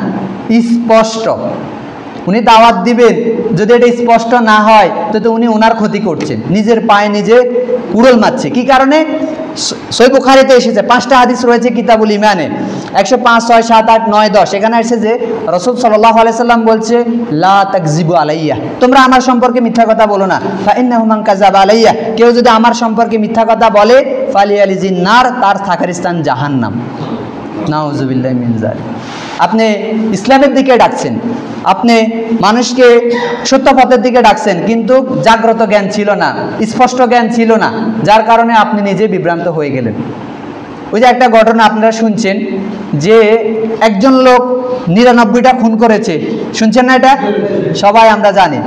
স্পষ্ট। উনি দাওয়াত দিবেন, যদি এটা স্পষ্ট না হয় তো উনি ওনার ক্ষতি করছেন, নিজের পায়ে নিজে উড়ল মারছে। কি কারণে? সহিহ বুখারীতে এসেছে, 5টা হাদিস রয়েছে কিতাবুল ঈমানে, 105, 6, 7, 8, 9, 10। এখানে এসেছে যে রাসূল সাল্লাল্লাহু আলাইহি সাল্লাম বলছে, লা তাকযিবু আলাইয়া, তোমরা আমার সম্পর্কে মিথ্যা কথা বলো না। ফা ইন্নাহু মান কাযাবা আলাইয়া, কেউ যদি আমার সম্পর্কে মিথ্যা কথা বলে, ফালিয়ালিজিন নার, তার থাকার স্থান জাহান্নাম। নাউযুবিল্লাহি মিন যালিক। আপনি ইসলামের দিকে ডাকছেন, আপনি মানুষকে সত্য পথের দিকে ডাকছেন, কিন্তু জাগ্রত জ্ঞান ছিল না, স্পষ্ট জ্ঞান ছিল না, যার কারণে আপনি নিজে বিভ্রান্ত হয়ে গেলেন। ওই যে একটা ঘটনা আপনারা শুনছেন যে একজন লোক 99টা খুন করেছে, শুনছেন না? এটা সবাই আমরা জানি।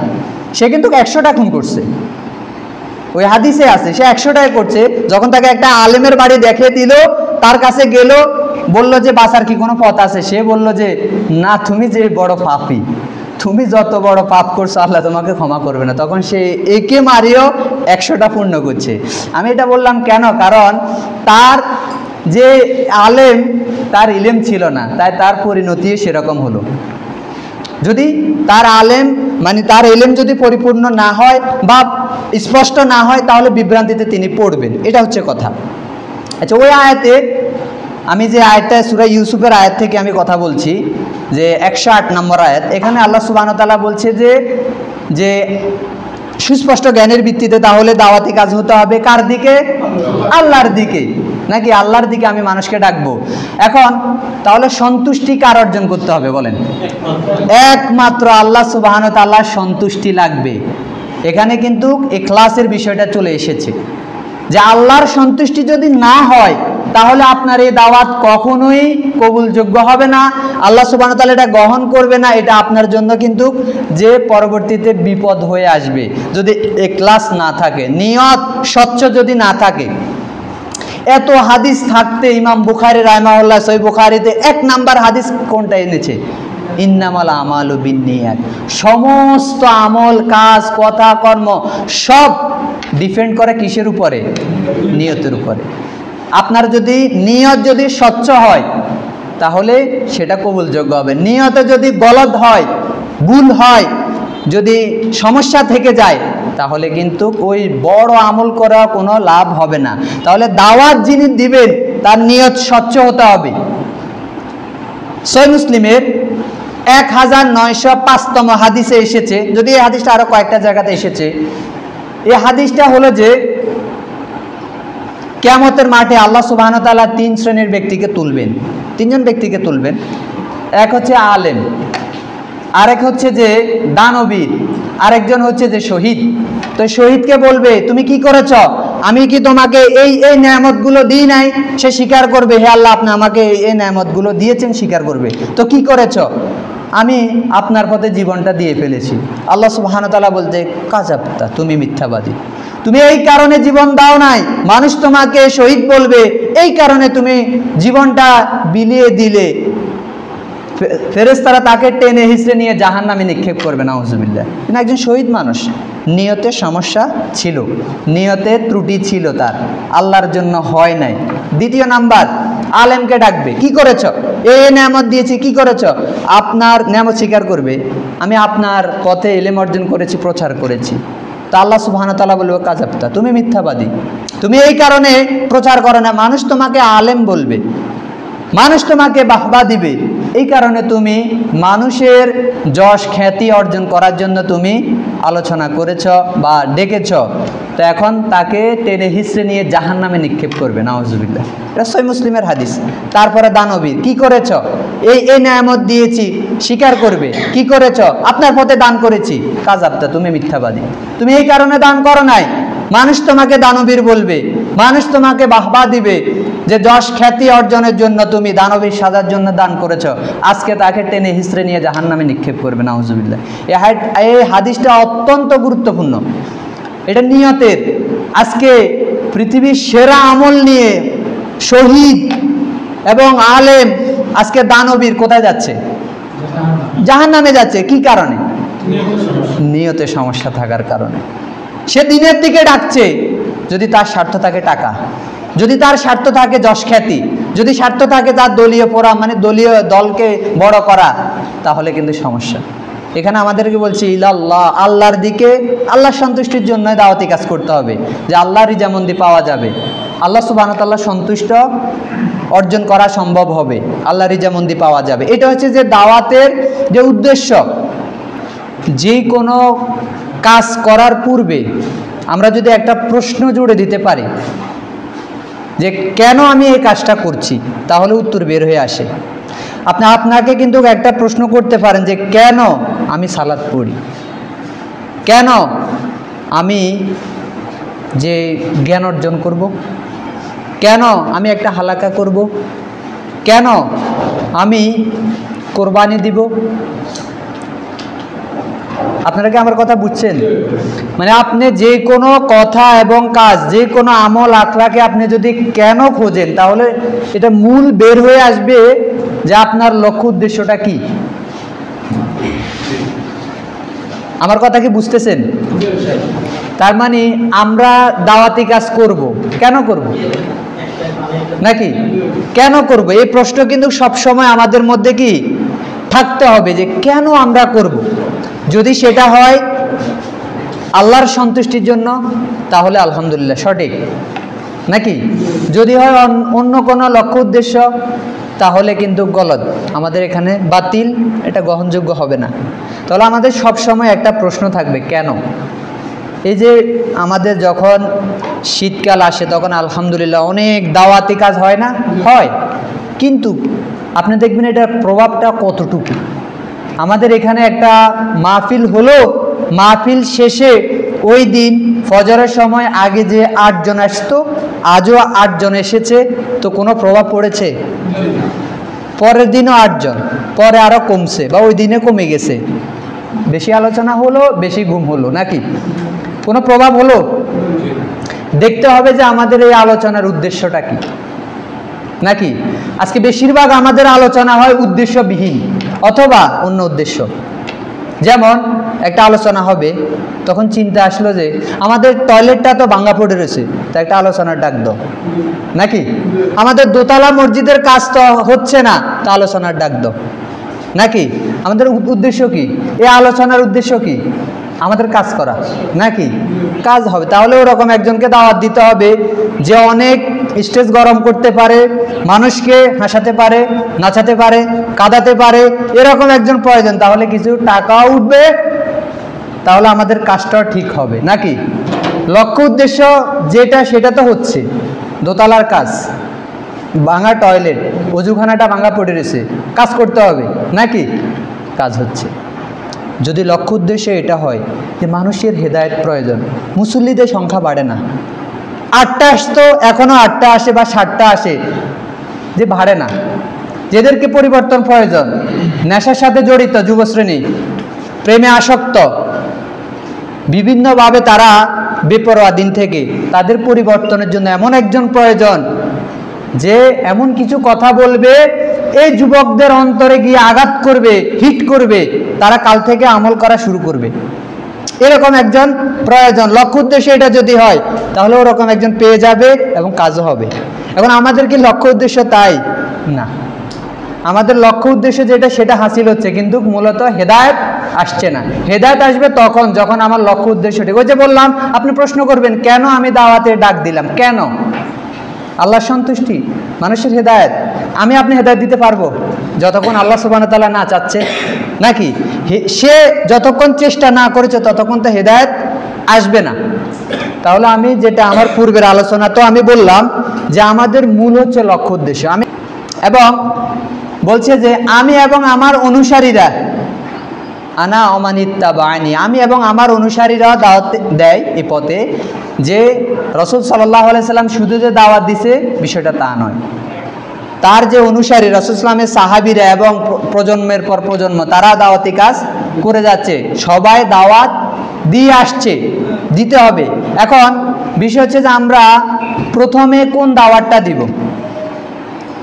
সে কিন্তু 100টা খুন করছে, ওই হাদিসে আছে সে 100টাই করছে। যখন তাকে একটা আলেমের বাড়ি দেখিয়ে দিল, তার কাছে গেল, বলল যে বাঁচার কি কোনো পথ আছে? সে বলল যে না, তুমি যে বড় পাপী, তুমি যত বড় পাপ করছো আল্লাহ তোমাকে ক্ষমা করবে না। তখন সে একে মারিও 100টা পূর্ণ করছে। আমি এটা বললাম কেন? কারণ তার যে আলেম, তার ইলম ছিল না, তাই তার পরিণতি সেরকম হলো। যদি তার আলেম মানে তার ইলম যদি পরিপূর্ণ না হয় বা স্পষ্ট না হয়, তাহলে বিভ্রান্তিতে তিনি পড়বেন, এটা হচ্ছে কথা। আচ্ছা, ওই আয়াতে আমি যে আয়াতটা সূরা ইউসুফের আয়াত থেকে আমি কথা বলছি, যে 108 নম্বর আয়াত, এখানে আল্লাহ সুবহানাহু ওয়া তাআলা বলছে যে সুস্পষ্ট জ্ঞানের ভিত্তিতে তাহলে দাওয়াতি কাজ হতে হবে কার দিকে? আল্লাহর দিকে, নাকি আল্লাহর দিকে আমি মানুষকে ডাকবো। এখন তাহলে সন্তুষ্টি কার অর্জন করতে হবে বলেন? একমাত্র আল্লাহ সুবহানাহু ওয়া তাআলার সন্তুষ্টি লাগবে। এখানে কিন্তু ইখলাসের বিষয়টা চলে এসেছে, যে আল্লাহর সন্তুষ্টি যদি না হয় তাহলে আপনার এই দাওয়াত কখনোই কবুলযোগ্য হবে না, আল্লাহ সুবহানাহু ওয়া তাআলা এটা গ্রহণ করবে না। এটা আপনার জন্য কিন্তু যে পরবর্তীতে বিপদ হয়ে আসবে, যদি ইখলাস না থাকে, নিয়ত স্বচ্ছ যদি না থাকে। এত হাদিস থাকতে ইমাম বুখারী রাহিমাহুল্লাহ সহিহ বুখারীতে 1 নাম্বার হাদিস কোনটা এনেছে? ইন্নামাল আমালু বিন্নিয়াত। সমস্ত আমল, কাজ, কথা, কর্ম সব ডিপেন্ড করে কিসের উপরে? নিয়তের উপরে। আপনার যদি নিয়ত যদি স্বচ্ছ হয় তাহলে সেটা কবুলযোগ্য হবে। নিয়তে যদি গলদ হয়, ভুল হয়, যদি সমস্যা থেকে যায়, তাহলে কিন্তু ওই বড় আমল করা কোনো লাভ হবে না। তাহলে দাওয়াত যিনি দিবেন তার নিয়ত স্বচ্ছ হতে হবে। সহিহ মুসলিমের 1905তম হাদিসে এসেছে, যদি এই হাদিসটা আরো কয়েকটা জায়গাতে এসেছে। এই হাদিসটা হলো যে কিয়ামতের মাঠে আল্লাহ সুবহানাহু ওয়া তাআলা 3 শ্রেণীর ব্যক্তিকে তুলবেন, 3 জন ব্যক্তিকে তুলবেন। এক হচ্ছে আলেম, আরেক হচ্ছে যে দানবীর, আরেকজন হচ্ছে যে শহীদ। তো শহীদকে বলবে তুমি কি করেছ? আমি কি তোমাকে এই এই নেয়ামতগুলো দিই নাই? সে স্বীকার করবে, হে আল্লাহ আপনি আমাকে এই নেয়ামতগুলো দিয়েছেন, স্বীকার করবে। তো কি করেছ? আমি আপনার পথে জীবনটা দিয়ে ফেলেছি। আল্লাহ সুবহানাহু ওয়া তাআলা বলতে, কাযাবতা, তুমি মিথ্যাবাদী, তুমি এই কারণে জীবন দাও নাই, মানুষ তোমাকে শহীদ বলবে, এই কারণে তুমি জীবনটা বিলিয়ে দিলে। ফেরেশতারা তাকে টেনে হিঁচড়ে নিয়ে জাহান্নামে নিক্ষেপ করবে, নাউযুবিল্লাহ। তিনি একজন শহীদ মানুষ, নিয়তের সমস্যা ছিল, নিয়তে ত্রুটি ছিল তার, আল্লাহর জন্য হয় নাই। দ্বিতীয় নাম্বার, আলেমকে ডাকবে, কি করেছ? এই নেয়ামত দিয়েছি, কি করেছ? আপনার নেয়ামত স্বীকার করবে, আমি আপনার পথে ইলম অর্জন করেছি, প্রচার করেছি। তা আল্লাহ সুবহানাহু ওয়া তাআলা বলবে, কাযাবতা, তুমি মিথ্যাবাদী, তুমি এই কারণে প্রচার করো না, মানুষ তোমাকে আলেম বলবে, মানুষ তোমাকে বাহবা দিবে, এই কারণে তুমি মানুষের যশ খ্যাতি অর্জন করার জন্য তুমি আলোচনা করেছ বা ডেকেছ। তো এখন তাকে টেনে হিঁচড়ে নিয়ে জাহান্নামে নিক্ষেপ করবে, নাউযুবিল্লাহ। এটা সহিহ মুসলিমের হাদিস। তারপরে দানবীর, কি করেছ? এই এই নেয়ামত দিয়েছি, স্বীকার করবে, কি করেছ? আপনার পথে দান করেছি, কাযাবতা, তুমি মিথ্যাবাদী, তুমি এই কারণে দান করো নাই, মানুষ তোমাকে দানবীর বলবে, মানুষ তোমাকে বাহবা দিবে যে যশ খ্যাতি অর্জনের জন্য তুমি দানবীর সাজার জন্য দান করেছো, আজকে তাকে টেনে হিসড়ে নিয়ে জাহান্নামে নিক্ষেপ করবে, নাউজুবিল্লাহ। এই হাদিসটা অত্যন্ত গুরুত্বপূর্ণ, এটা নিয়তের। আজকে পৃথিবীর সেরা আমল নিয়ে শহীদ এবং আলেম আজকে দানবীর কোথায় যাচ্ছে? জাহান্নামে যাচ্ছে। কি কারণে? নিয়তে সমস্যা থাকার কারণে। সে দিনের দিকে ডাকছে, যদি তার স্বার্থ থাকে টাকা, যদি তার স্বার্থ থাকে যশ খ্যাতি, যদি স্বার্থ থাকে তার দলীয় পড়া, মানে দলীয় দলকে বড় করা, তাহলে কিন্তু সমস্যা। এখানে আমাদেরকে বলছি ইলাল্লাহ, আল্লাহর দিকে, আল্লাহর সন্তুষ্টির জন্য দাওয়াতি কাজ করতে হবে, যে আল্লাহরই যেমনটি পাওয়া যাবে, আল্লাহ সুবহানাহু ওয়া তাআলা সন্তুষ্ট অর্জন করা সম্ভব হবে, আল্লাহরই যেমনটি পাওয়া যাবে। এটা হচ্ছে যে দাওয়াতের যে উদ্দেশ্য। যে কোনো কাজ করার পূর্বে আমরা যদি একটা প্রশ্ন জুড়ে দিতে পারি যে কেন আমি এই কাজটা করছি, তাহলে উত্তর বের হয়ে আসে। আপনাকে কিন্তু একটা প্রশ্ন করতে পারেন যে কেন আমি সালাত পড়ি, কেন আমি যে জ্ঞান অর্জন করব, কেন আমি একটা হালাকা করব, কেন আমি কোরবানি দিব। আপনারা কি আমার কথা বুঝছেন? মানে আপনি যে কোনো কথা এবং কাজ, যে কোনো আমল আখলাকে আপনি যদি কেন খোঁজেন, তাহলে এটা মূল বের হয়ে আসবে যে আপনার লক্ষ্য উদ্দেশ্যটা কি। আমার কথা কি বুঝতেছেন? তার মানে আমরা দাওয়াতি কাজ করব, কেন করব, নাকি কেন করব, এই প্রশ্ন কিন্তু সব সময় আমাদের মধ্যে কি থাকতে হবে, যে কেন আমরা করব। যদি সেটা হয় আল্লাহর সন্তুষ্টির জন্য, তাহলে আলহামদুলিল্লাহ সঠিক, নাকি যদি হয় অন্য কোনো লক্ষ্য উদ্দেশ্য, তাহলে কিন্তু গলত, আমাদের এখানে বাতিল, এটা গ্রহণযোগ্য হবে না। তাহলে আমাদের সব সময় একটা প্রশ্ন থাকবে, কেন। এই যে আমাদের যখন শীতকাল আসে, তখন আলহামদুলিল্লাহ অনেক দাওয়াতি কাজ হয় না? হয়। কিন্তু আপনি দেখবেন এটার প্রভাবটা কতটুকু। আমাদের এখানে একটা মাহফিল হলো, মাহফিল শেষে ওই দিন ফজরের সময় আগে যে 8 জন আসতো, আজও 8 জন এসেছে, তো কোনো প্রভাব পড়েছে? পরের দিনও 8 জন, পরে আরও কমছে, বা ওই দিনে কমে গেছে। বেশি আলোচনা হলো, বেশি ঘুম হলো, নাকি কোনো প্রভাব হলো? দেখতে হবে যে আমাদের এই আলোচনার উদ্দেশ্যটা কি, নাকি আজকে বেশিরভাগ আমাদের আলোচনা হয় উদ্দেশ্যবিহীন অথবা অন্য উদ্দেশ্য। যেমন একটা আলোচনা হবে, তখন চিন্তা আসলো যে আমাদের টয়লেটটা তো ভাঙা পড়ে রয়েছে, তা একটা আলোচনার ডাক দাও, নাকি আমাদের দোতলা মসজিদের কাজ তো হচ্ছে না, তা আলোচনার ডাক দাও, নাকি আমাদের উদ্দেশ্য কি? এই আলোচনার উদ্দেশ্য কি? আমাদের কাজ করা, নাকি কাজ হবে। তাহলে ওরকম একজনকে দাওয়াত দিতে হবে যে অনেক স্টেজ গরম করতে পারে, মানুষকে হাসাতে পারে, নাচাতে পারে, কাঁদাতে পারে, এরকম একজন প্রয়োজন। তাহলে কিছু টাকাও উঠবে, তাহলে আমাদের কাজটাও ঠিক হবে, নাকি লক্ষ্য উদ্দেশ্য যেটা সেটা তো হচ্ছে। দোতলার কাজ, ভাঙা টয়লেট, অজুখানাটা ভাঙা পড়ে রয়েছে, কাজ করতে হবে, নাকি কাজ হচ্ছে। যদি লক্ষ্য উদ্দেশ্য এটা হয় যে মানুষের হেদায়েত প্রয়োজন, মুসল্লিদের সংখ্যা বাড়ে না, 8টা আসতো এখনো 8টা আসে বা 7টা আসে, যে বাড়ে না। যেদেরকে পরিবর্তন প্রয়োজন, নেশার সাথে জড়িত যুবশ্রেণী, প্রেমে আসক্ত, বিভিন্নভাবে তারা বেপরোয়া দিন থেকে, তাদের পরিবর্তনের জন্য এমন একজন প্রয়োজন যে এমন কিছু কথা বলবে এই যুবকদের অন্তরে গিয়ে আঘাত করবে, হিট করবে, তারা কাল থেকে আমল করা শুরু করবে। এরকম একজন প্রয়োজন। লক্ষ্য উদ্দেশ্য এটা যদি হয়, তাহলে ওরকম একজন পেয়ে যাবে এবং কাজও হবে। এখন আমাদের কি লক্ষ্য উদ্দেশ্য তাই না? আমাদের লক্ষ্য উদ্দেশ্য যেটা সেটা হাসিল হচ্ছে, কিন্তু মূলত হেদায়েত আসছে না। হেদায়েত আসবে তখন যখন আমার লক্ষ্য উদ্দেশ্য ঠিক। ওই যে বললাম, আপনি প্রশ্ন করবেন কেন আমি দাওয়াতে ডাক দিলাম, কেন? আল্লাহর সন্তুষ্টি, মানুষের হেদায়েত। আপনি হেদায়েত দিতে পারবো যতক্ষণ আল্লাহ সুবহানাহু ওয়া তাআলা না চাচ্ছে, নাকি সে যতক্ষণ চেষ্টা না করেছে ততক্ষণ তো হেদায়েত আসবে না। তাহলে আমি যেটা আমার পূর্বের আলোচনা তো আমি বললাম যে আমাদের মূল হচ্ছে লক্ষ্য উদ্দেশ্য। এবং বলছে যে আমি এবং আমার অনুসারীরা, আনা অমানিত্তাবানি, আমি এবং আমার অনুসারীরা দাওয়াত দেয় এই পথে যে রাসূল সাল্লাল্লাহু আলাইহি সাল্লাম শুধু যে দাওয়াত দিছে বিষয়টা তা নয়, তার যে অনুসারী রাসূল সাল্লামের সাহাবীরা এবং প্রজন্মের পর প্রজন্ম তারা দাওয়াতি কাজ করে যাচ্ছে, সবাই দাওয়াত দিয়ে আসছে, দিতে হবে। এখন বিষয় হচ্ছে যে আমরা প্রথমে কোন দাওয়াতটা দিব,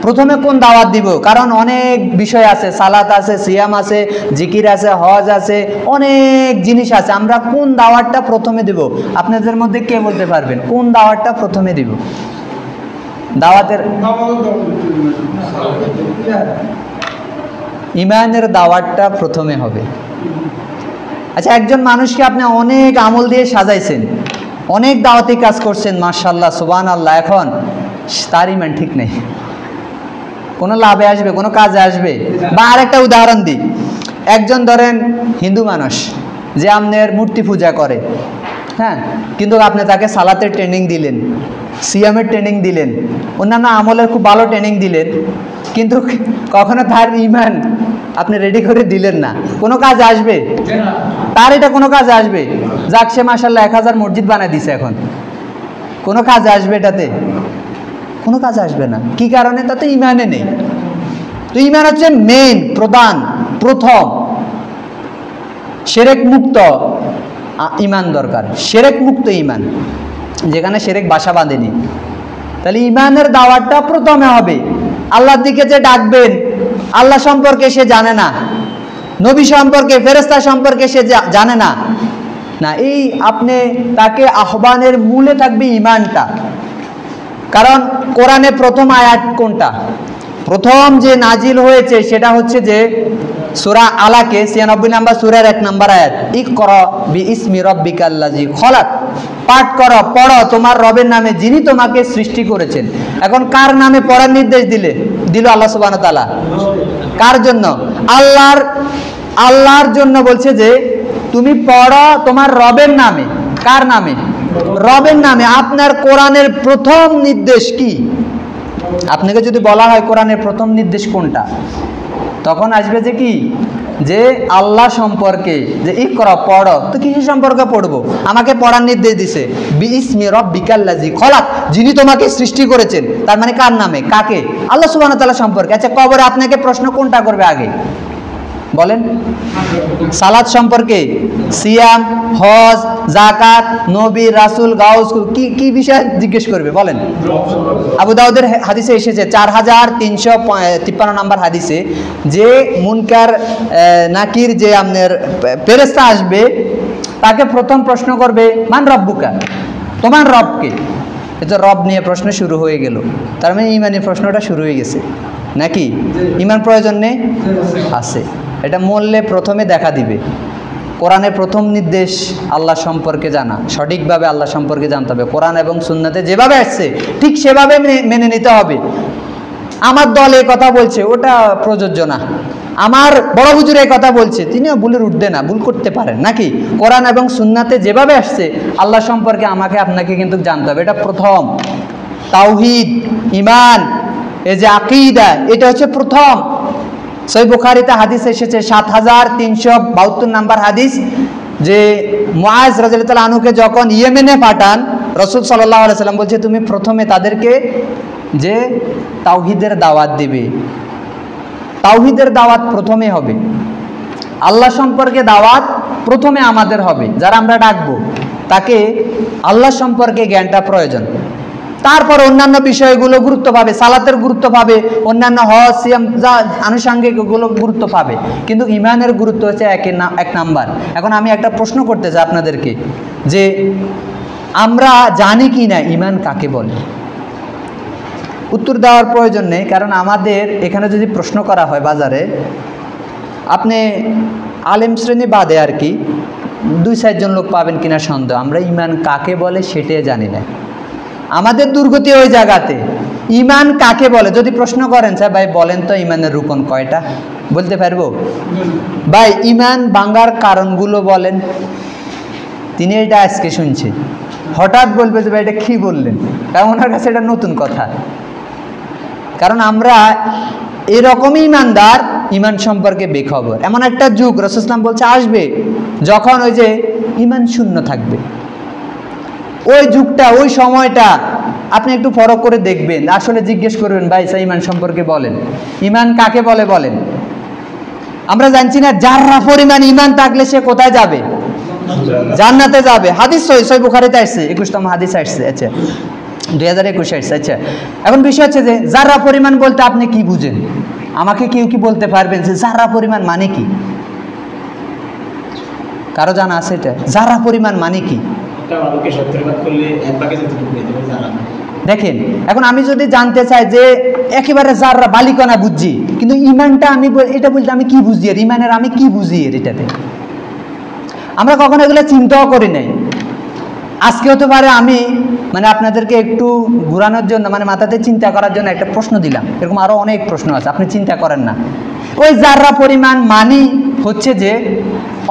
প্রথমে কোন দাওয়াত দিব, কারণ অনেক বিষয় আছে, সালাত আছে, সিয়াম আছে, জিকির আছে, হজ আছে, অনেক জিনিস আছে। আমরা কোন দাওয়াতটা প্রথমে দিব? আপনাদের মধ্যে কে বলতে পারবেন কোন দাওয়াতটা প্রথমে দিব? দাওয়াতের ইমানের দাওয়াতটা প্রথমে হবে। আচ্ছা, একজন মানুষকে আপনি অনেক আমল দিয়ে সাজাইছেন, অনেক দাওয়াতি কাজ করছেন, মাশাআল্লাহ সুবহানাল্লাহ, এখন তার ইমান ঠিক নেই, কোনো লাভে আসবে, কোনো কাজে আসবে? বা আরেকটা উদাহরণ দিই, একজন ধরেন হিন্দু মানুষ যে আপনার মূর্তি পূজা করে, হ্যাঁ, কিন্তু আপনি তাকে সালাতের ট্রেনিং দিলেন, সিয়ামের ট্রেনিং দিলেন, অন্যান্য আমলের খুব ভালো ট্রেনিং দিলেন, কিন্তু কখনো তার ইমান আপনি রেডি করে দিলেন না, কোনো কাজ আসবে তার? এটা কোনো কাজ আসবে? যাক, সে মাশাআল্লাহ 1000 মসজিদ বানায় দিছে, এখন কোনো কাজ আসবে এটাতে? কোনো কাজ আসবে না। কি কারণে? তাতে ইমানে নেই। তো ইমান হচ্ছে মেইন, প্রধান, প্রথম। শিরক মুক্ত ইমান দরকার, শিরক মুক্ত ইমান, যেখানে শিরক বাসা বাঁধেনি। তাহলে ইমানের দাওয়াতটা প্রথমে হবে। আল্লাহর দিকে যে ডাকবেন, আল্লাহ সম্পর্কে সে জানে না, নবী সম্পর্কে, ফেরেশতা সম্পর্কে সে জানে না, না, এই আপনি তাকে আহ্বানের মূলে থাকবে ইমানটা। কারণ কোরআনে প্রথম আয়াত কোনটা? প্রথম যে নাজিল হয়েছে সেটা হচ্ছে যে সূরা আলাকে 96 নম্বর সূরার 1 নম্বর আয়াত, ইকরা বিইসমি রাব্বিকাল্লাযী খলাক, পাঠ করো, পড়ো তোমার রবের নামে যিনি তোমাকে সৃষ্টি করেছেন। এখন কার নামে পড়ার নির্দেশ দিল আল্লাহ সুবহানাহু ওয়া তাআলা? কার জন্য? আল্লাহর জন্য বলছে যে তুমি পড়ো তোমার রবের নামে। কার নামে? রবের নামে। আপনার কোরআনের প্রথম নির্দেশ কি? আপনাকে যদি বলা হয় কোরআনের প্রথম নির্দেশ কোনটা, তখন আসবে যে কি, যে আল্লাহ সম্পর্কে, যে ইকরা, পড়ো। তো কিসের সম্পর্কে পড়বো? আমাকে পড়ার নির্দেশ দিছে, বিইসমি রাব্বিকাল্লাযী খলাক, যিনি তোমাকে সৃষ্টি করেছেন। তার মানে কার নামে? কাকে? আল্লাহ সুবহানাহু ওয়া তাআলা সম্পর্কে। আচ্ছা, কবরে আপনাকে প্রশ্ন কোনটা করবে আগে বলেন? সালাত সম্পর্কে, সিয়াম, হজ, যাকাত, নবী, রাসূল, গাউস, কি বিষয় জিজ্ঞেস করবে বলেন? আবু দাউদের হাদিসে এসেছে 4353 নম্বর হাদিসে, যে মুনকার নাকির যে আপনার ফেরেশতা আসবে, তাকে প্রথম প্রশ্ন করবে মান রব্বুকা, তোমার রবকে। এটা রব নিয়ে প্রশ্ন শুরু হয়ে গেল, তার মানে ইমানের প্রশ্নটা শুরু হয়ে গেছে নাকি? ইমান প্রয়োজন নেই? আছে। এটা মূল্যে প্রথমে দেখা দিবে। কোরআনের প্রথম নির্দেশ আল্লাহ সম্পর্কে জানা, সঠিকভাবে আল্লাহ সম্পর্কে জানতে হবে। কোরআন এবং সুন্নাতে যেভাবে আসছে ঠিক সেভাবে মেনে নিতে হবে। আমার দল এই কথা বলছে, ওটা প্রযোজ্য না। আমার বড় হুজুর এই কথা বলছে, তিনিও ভুলের ঊর্ধ্বে না, ভুল করতে পারেন নাকি? কোরআন এবং সুন্নাতে যেভাবে আসছে আল্লাহ সম্পর্কে আমাকে আপনাকে কিন্তু জানতে হবে। এটা প্রথম। তাওহীদ, ঈমান, এই যে আকীদা, এটা হচ্ছে প্রথম। সহিহ বুখারীতে হাদিস এসেছে 7372 নম্বর হাদিস, যে মুআজ রাদিয়াল্লাহু তাআলা আনহুকে যখন ইয়েমেনে পাঠান, রাসূল সাল্লাল্লাহু আলাইহি সাল্লাম বলছে তুমি প্রথমে তাদেরকে যে তাওহীদের দাওয়াত দিবে। তাওহীদের দাওয়াত প্রথমে হবে, আল্লাহ সম্পর্কে দাওয়াত প্রথমে আমাদের হবে। যারা আমরা ডাকবো তাকে আল্লাহ সম্পর্কে জ্ঞানটা প্রয়োজন। তারপর অন্যান্য বিষয়গুলো গুরুত্ব পাবে, সালাতের গুরুত্ব পাবে, অন্যান্য হজ, সিয়াম, যা আনুষঙ্গিক ওগুলো গুরুত্ব পাবে, কিন্তু ইমানের গুরুত্ব হচ্ছে এক নাম্বার। এখন আমি একটা প্রশ্ন করতে চাই আপনাদেরকে, যে আমরা জানি কি না ইমান কাকে বলে? উত্তর দেওয়ার প্রয়োজন নেই, কারণ আমাদের এখানে যদি প্রশ্ন করা হয় বাজারে, আপনি আলেম শ্রেণী বাদে আর কি 2-4 জন লোক পাবেন কিনা সন্দেহ, আমরা ইমান কাকে বলে সেটাই জানি না। আমাদের দুর্গতি ওই জায়গাতে, ইমান কাকে বলে যদি প্রশ্ন করেন, স্যার ভাই বলেন তো ইমানের রুকন কয়টা, বলতে পারবো? ভাই ইমান ভাঙার কারণগুলো বলেন। তিনি এটা আজকে শুনছে, হঠাৎ বলবে যে ভাই এটা কি বললেন, কারণ ওনার কাছে এটা নতুন কথা। কারণ আমরা এরকমই ইমানদার ইমান সম্পর্কে বেখবর। এমন একটা যুগ রাসূল সাল্লাল্লাহু আলাইহি ওয়াসাল্লাম বলছে আসবে যখন ওই যে ইমান শূন্য থাকবে। ওই যুগটা, ওই সময়টা আপনি একটু ফরক করে দেখবেন, আসলে জিজ্ঞেস করবেন ভাই সা ইমান সম্পর্কে বলেন, ইমান কাকে বলে বলেন। আমরা জানছি না যারা পরিমাণ ইমান থাকলে সে কোথায় যাবে? জান্নাতে যাবে। হাদিস সহিহ বুখারীতে আসছে, 21তম হাদিস আসছে। আচ্ছা 2021 আসছে। আচ্ছা এখন বিষয় হচ্ছে যে যারা পরিমাণ বলতে আপনি কি বুঝেন? আমাকে কেউ কি বলতে পারবেন যে যারা পরিমাণ মানে কি? কারো জানা আছে এটা? যারা পরিমাণ মানে কি? দেখেন এখন আমি যদি জানতে চাই যে একেবারে যারা বালিকণা বুঝছি, কিন্তু ইমানটা আমি এটা বলতে আমি কি বুঝি, আর ইমানের আমি কি বুঝি এর এটাতে, আমরা কখনো এগুলো চিন্তাও করি নাই। আজকে হতে পারে আমি মানে আপনাদেরকে একটু ঘুরানোর জন্য, মানে মাথাতে চিন্তা করার জন্য একটা প্রশ্ন দিলাম, এরকম আরো অনেক প্রশ্ন আছে, আপনি চিন্তা করেন না। ওই যারা পরিমাণ মানি হচ্ছে যে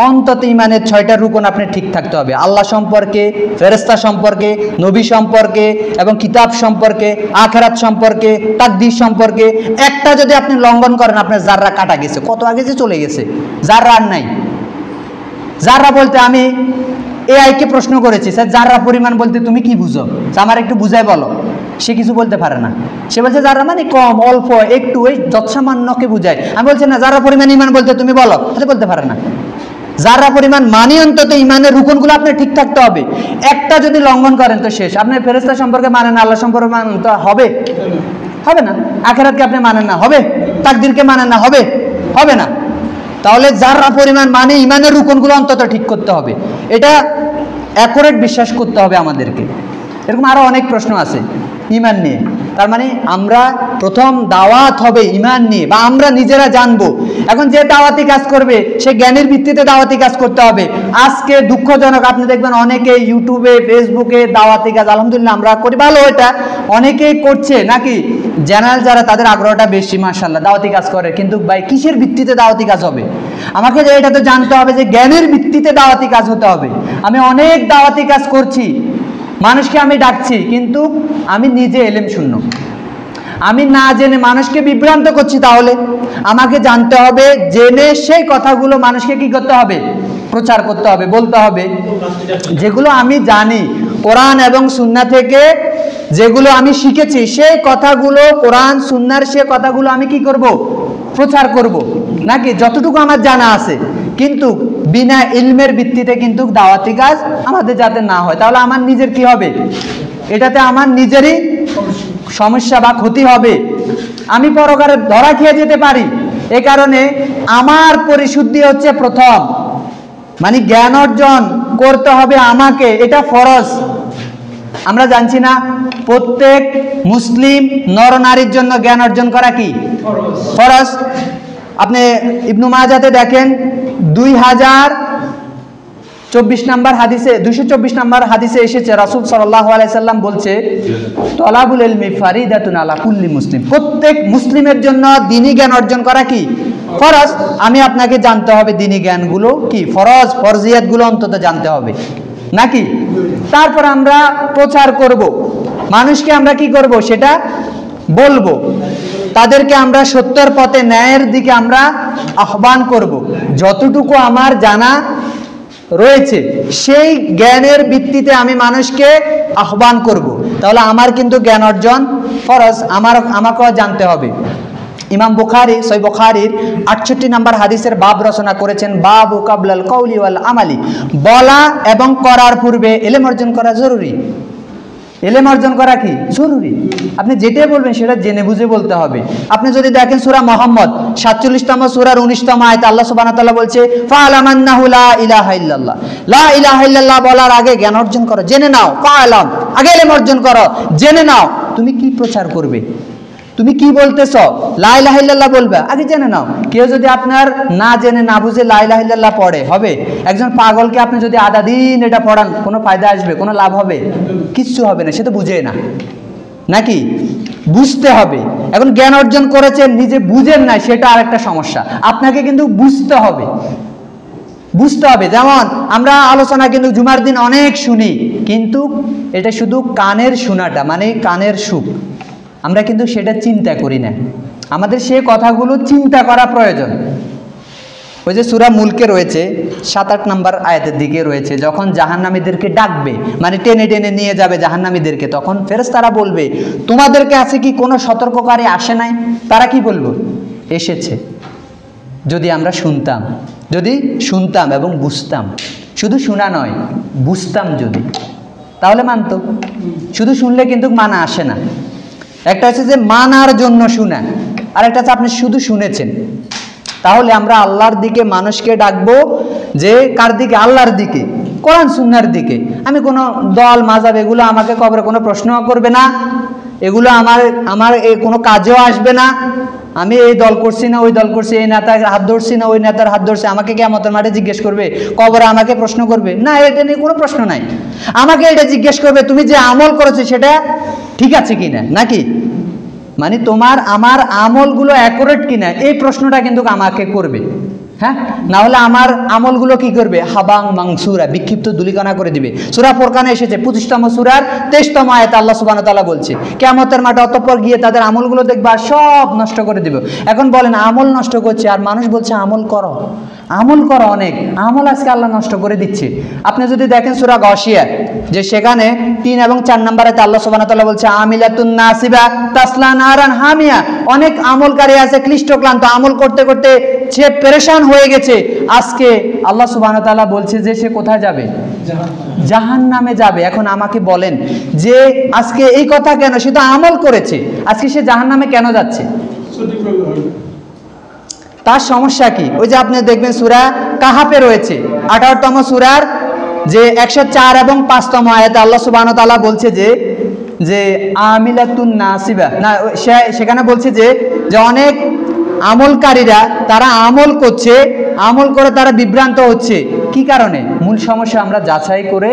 অন্তত ইমানের 6টা রুকন আপনি ঠিক থাকতে হবে, আল্লাহ সম্পর্কে, ফেরেশতা সম্পর্কে, নবী সম্পর্কে এবং কিতাব সম্পর্কে, আখিরাত সম্পর্কে, তাকদীর সম্পর্কে। একটা যদি আপনি লঙ্ঘন করেন আপনার জাররা কাটা গেছে, কত আগে যে চলে গেছে, জাররা আর নাই। জাররা বলতে আমি এআইকে প্রশ্ন করেছি, স্যার জাররা পরিমাণ বলতে তুমি কি বুঝো, আমার একটু বুঝাই বলো। সে কিছু বলতে পারে না, সে বলছে জাররা মানে কম, অল্প, একটু, ওই যৎসামান্যকে বুঝায়। আমি বলছি না জাররা পরিমাণ ইমান বলতে তুমি বলো, এটা বলতে পারে না। যারা পরিমাণ মানি অন্তত ইমানের রুকনগুলো আপনার ঠিক থাকতে হবে। একটা যদি লঙ্ঘন করেন তো শেষ। আপনি ফেরেশতা সম্পর্কে মানেন না, আল্লাহ সম্পর্কে মানেন তো হবে? হবে না। আখিরাতকে আপনি মানেন না, হবে? তাকদীরকে মানেন না, হবে? হবে না। তাহলে যারা পরিমাণ মানে ইমানের রুকনগুলো অন্তত ঠিক করতে হবে, এটা অ্যাকুরেট বিশ্বাস করতে হবে আমাদেরকে। এরকম আরো অনেক প্রশ্ন আছে ইমান নিয়ে। তার মানে আমরা প্রথম দাওয়াত হবে ইমান নিয়ে, বা আমরা নিজেরা জানবো। এখন যে দাওয়াতি কাজ করবে সে জ্ঞানের ভিত্তিতে দাওয়াতি কাজ করতে হবে। আজকে দুঃখজনক আপনি দেখবেন অনেকে ইউটিউবে, ফেসবুকে দাওয়াতি কাজ, আলহামদুলিল্লাহ আমরা করি, ভালো, এটা অনেকেই করছে নাকি, জেনারেল যারা তাদের আগ্রহটা বেশি, মাশাআল্লাহ দাওয়াতি কাজ করে। কিন্তু ভাই কিসের ভিত্তিতে দাওয়াতি কাজ হবে? আমাকে যে এটা তো জানতে হবে যে জ্ঞানের ভিত্তিতে দাওয়াতি কাজ হতে হবে। আমি অনেক দাওয়াতি কাজ করছি, মানুষকে আমি ডাকছি, কিন্তু আমি নিজে এলেম শূন্য, আমি না জেনে মানুষকে বিভ্রান্ত করছি। তাহলে আমাকে জানতে হবে, জেনে সেই কথাগুলো মানুষকে কি করতে হবে? প্রচার করতে হবে, বলতে হবে। যেগুলো আমি জানি কোরআন এবং সুন্নাহ থেকে, যেগুলো আমি শিখেছি সেই কথাগুলো, কোরআন সুন্নাহর সে কথাগুলো আমি কি করব? প্রচার করব, নাকি যতটুকু আমার জানা আছে। কিন্তু বিনা ইলমের ভিত্তিতে কিন্তু দাওয়াতি কাজ আমাদের যাতে না হয়, তাহলে আমার নিজের কি হবে? এটাতে আমার নিজেরই সমস্যা বা ক্ষতি হবে। আমি পরকারে ধরা খেয়ে যেতে পারি। এ কারণে আমার পরিশুদ্ধি হচ্ছে প্রথম, মানে জ্ঞান অর্জন করতে হবে আমাকে, এটা ফরজ। আমরা জানছি না প্রত্যেক মুসলিম নরনারীর জন্য জ্ঞান অর্জন করা কি ফরজ। আপনি ইবনু মাজাতে দেখেন 2024 নম্বর হাদিসে, 224 নম্বর হাদিসে এসেছে, রাসূল সাল্লাল্লাহু আলাইহি সাল্লাম বলছে তলাবুল ইলমি ফারিদাতুন আলা কুল্লি মুসলিম, প্রত্যেক মুসলিমের জন্য দ্বীনি জ্ঞান অর্জন করা কি ফরজ। আমি আপনাকে জানতে হবে দ্বীনি জ্ঞানগুলো কি ফরজ, ফরজিয়াতগুলো অন্তত জানতে হবে, নাকি? তারপর আমরা প্রচার করব, মানুষকে আমরা কি করব? সেটা বলবো, তাদেরকে আমরা সত্যের পথে, ন্যায়ের দিকে আমরা আহ্বান করব। যতটুকু আমার জানা রয়েছে সেই জ্ঞানের ভিত্তিতে আমি মানুষকে আহ্বান করব। তাহলে আমার কিন্তু জ্ঞান অর্জন ফরজ, আমাকেও জানতে হবে। ইমাম বুখারী সহিহ বুখারীর 68 নম্বর হাদিসের বাব রচনা করেছেন, বাবু কাবলাল কওলি ওয়াল আমালি, বলা এবং করার পূর্বে ইলম অর্জন করা জরুরি। ইলম অর্জন করা কি জরুরি। আপনি যেটাই বলবেন সেটা জেনে বুঝে বলতে হবে। আপনি যদি দেখেন সূরা মুহাম্মদ 47তম সূরার 19তম আয়াত, আল্লাহ সুবহানাহু ওয়া তাআলা বলছে ফাআলাম আন্নাহু লা ইলাহা ইল্লাল্লাহ, লা ইলাহা ইল্লাল্লাহ বলার আগে জ্ঞান অর্জন করো, জেনে নাও। ফাআলাম, আগে ইলম অর্জন করো, জেনে নাও তুমি কি প্রচার করবে, তুমি কি বলতেছ। লা ইলাহা ইল্লাল্লাহ বলবে, আগে জেনে নাও। কেউ যদি আপনার না জেনে না বুঝে লা ইলাহা ইল্লাল্লাহ পড়ে, হবে? একজন পাগলকে আপনি যদি আধা দিন এটা পড়ান, কোনো ফায়দা আসবে? কোনো লাভ হবে? কিচ্ছু হবে না, সে তো বুঝে না, নাকি? বুঝতে হবে। এখন জ্ঞান অর্জন করেছেন, নিজে বুঝেন না, সেটা আরেকটা সমস্যা। আপনাকে কিন্তু বুঝতে হবে, বুঝতে হবে। যেমন আমরা আলোচনা কিন্তু জুমার দিন অনেক শুনি, কিন্তু এটা শুধু কানের শোনাটা, মানে কানের সুখ, আমরা কিন্তু সেটা চিন্তা করি না। আমাদের সেই কথাগুলো চিন্তা করা প্রয়োজন। ওই যে সূরা মুলকে রয়েছে 7-8 নম্বর আয়াতের দিকে রয়েছে, যখন জাহান্নামীদেরকে ডাকবে, মানে টেনে টেনে নিয়ে যাবে জাহান্নামীদেরকে, তখন ফেরেশতারা বলবে তোমাদের কাছে কি কোনো সতর্ককারী আসে নাই? তারা কি বলবো? এসেছে। যদি আমরা শুনতাম এবং বুঝতাম, শুধু শোনা নয় বুঝতাম যদি, তাহলে মানত। শুধু শুনলে কিন্তু মানা আসে না। একটা হচ্ছে যে মানার জন্য শোনা, আর একটা হচ্ছে আপনি শুধু শুনেছেন। তাহলে আমরা আল্লাহর দিকে মানুষকে ডাকবো, যে কার দিকে? আল্লাহর দিকে, কোরআন সুন্নাহর দিকে। আমি কোনো দল মাযহাব এগুলো আমাকে কবরে কোনো প্রশ্ন করবে না, এগুলো আমার কোনো কাজেও আসবে না। আমি এই দল করছি না ওই দল করছি, এই নেতার হাত ধরছি না ওই নেতার হাত ধরছি, আমাকে কিয়ামতের মাঠে জিজ্ঞেস করবে, কবরে আমাকে প্রশ্ন করবে না, এটা নিয়ে কোনো প্রশ্ন নাই। আমাকে এটা জিজ্ঞেস করবে তুমি যে আমল করেছো সেটা ঠিক আছে কিনা, নাকি মানে তোমার আমার আমলগুলো অ্যাকুরেট কিনা, এই প্রশ্নটা কিন্তু আমাকে করবে। হ্যাঁ, না হলে আমার আমলগুলো কি করবে? হাবাং মাংসুরা, বিক্ষিপ্ত ধূলিকণা করে দিবে। সূরা ফুরকানে এসেছে 25তম সূরার 23তম আয়াতে আল্লাহ সুবহানাহু ওয়া তাআলা বলছে কিয়ামতের মাঠে অতঃপর গিয়ে তাদের আমলগুলো দেখবা সব নষ্ট করে দিবে। এখন বলেন আমল নষ্ট করছে, আর মানুষ বলছে আমল করো, আমল করো, অনেক আমল আজকে আল্লাহ নষ্ট করে দিচ্ছে। আপনি যদি দেখেন সূরা গাশিয়া, যে সেখানে 3 এবং 4 নম্বরে আল্লাহ সুবহানাহু ওয়া তাআলা বলছে আমিলাতুন নাসিবা তাসলা নারান হামিয়া, অনেক আমলকারী আছে ক্লিষ্ট ক্লান্ত, আমল করতে করতে সে পেরেশান হয়ে গেছে। আজকে আল্লাহ সুবহানাহু ওয়া তাআলা বলছে যে সে কোথায় যাবে? জাহান্নামে যাবে। এখন আমাকে বলেন যে আজকে এই কথা কেন? সে তো আমল করেছে, আজকে সে জাহান্নামে কেন যাচ্ছে? তার সমস্যা কি? ওই যে আপনি দেখবেন সূরা কাহাফে রয়েছে 18তম সূরার যে 104 এবং 5তম আয়াতে আল্লাহ সুবহানাহু ওয়া তাআলা বলছে যে আমিলাতুন নাসিবা, না সেখানে বলছে যে অনেক আমলকারীরা তারা আমল করছে, আমল করে তারা বিভ্রান্ত হচ্ছে। কি কারণে? মূল সমস্যা আমরা যাচাই করে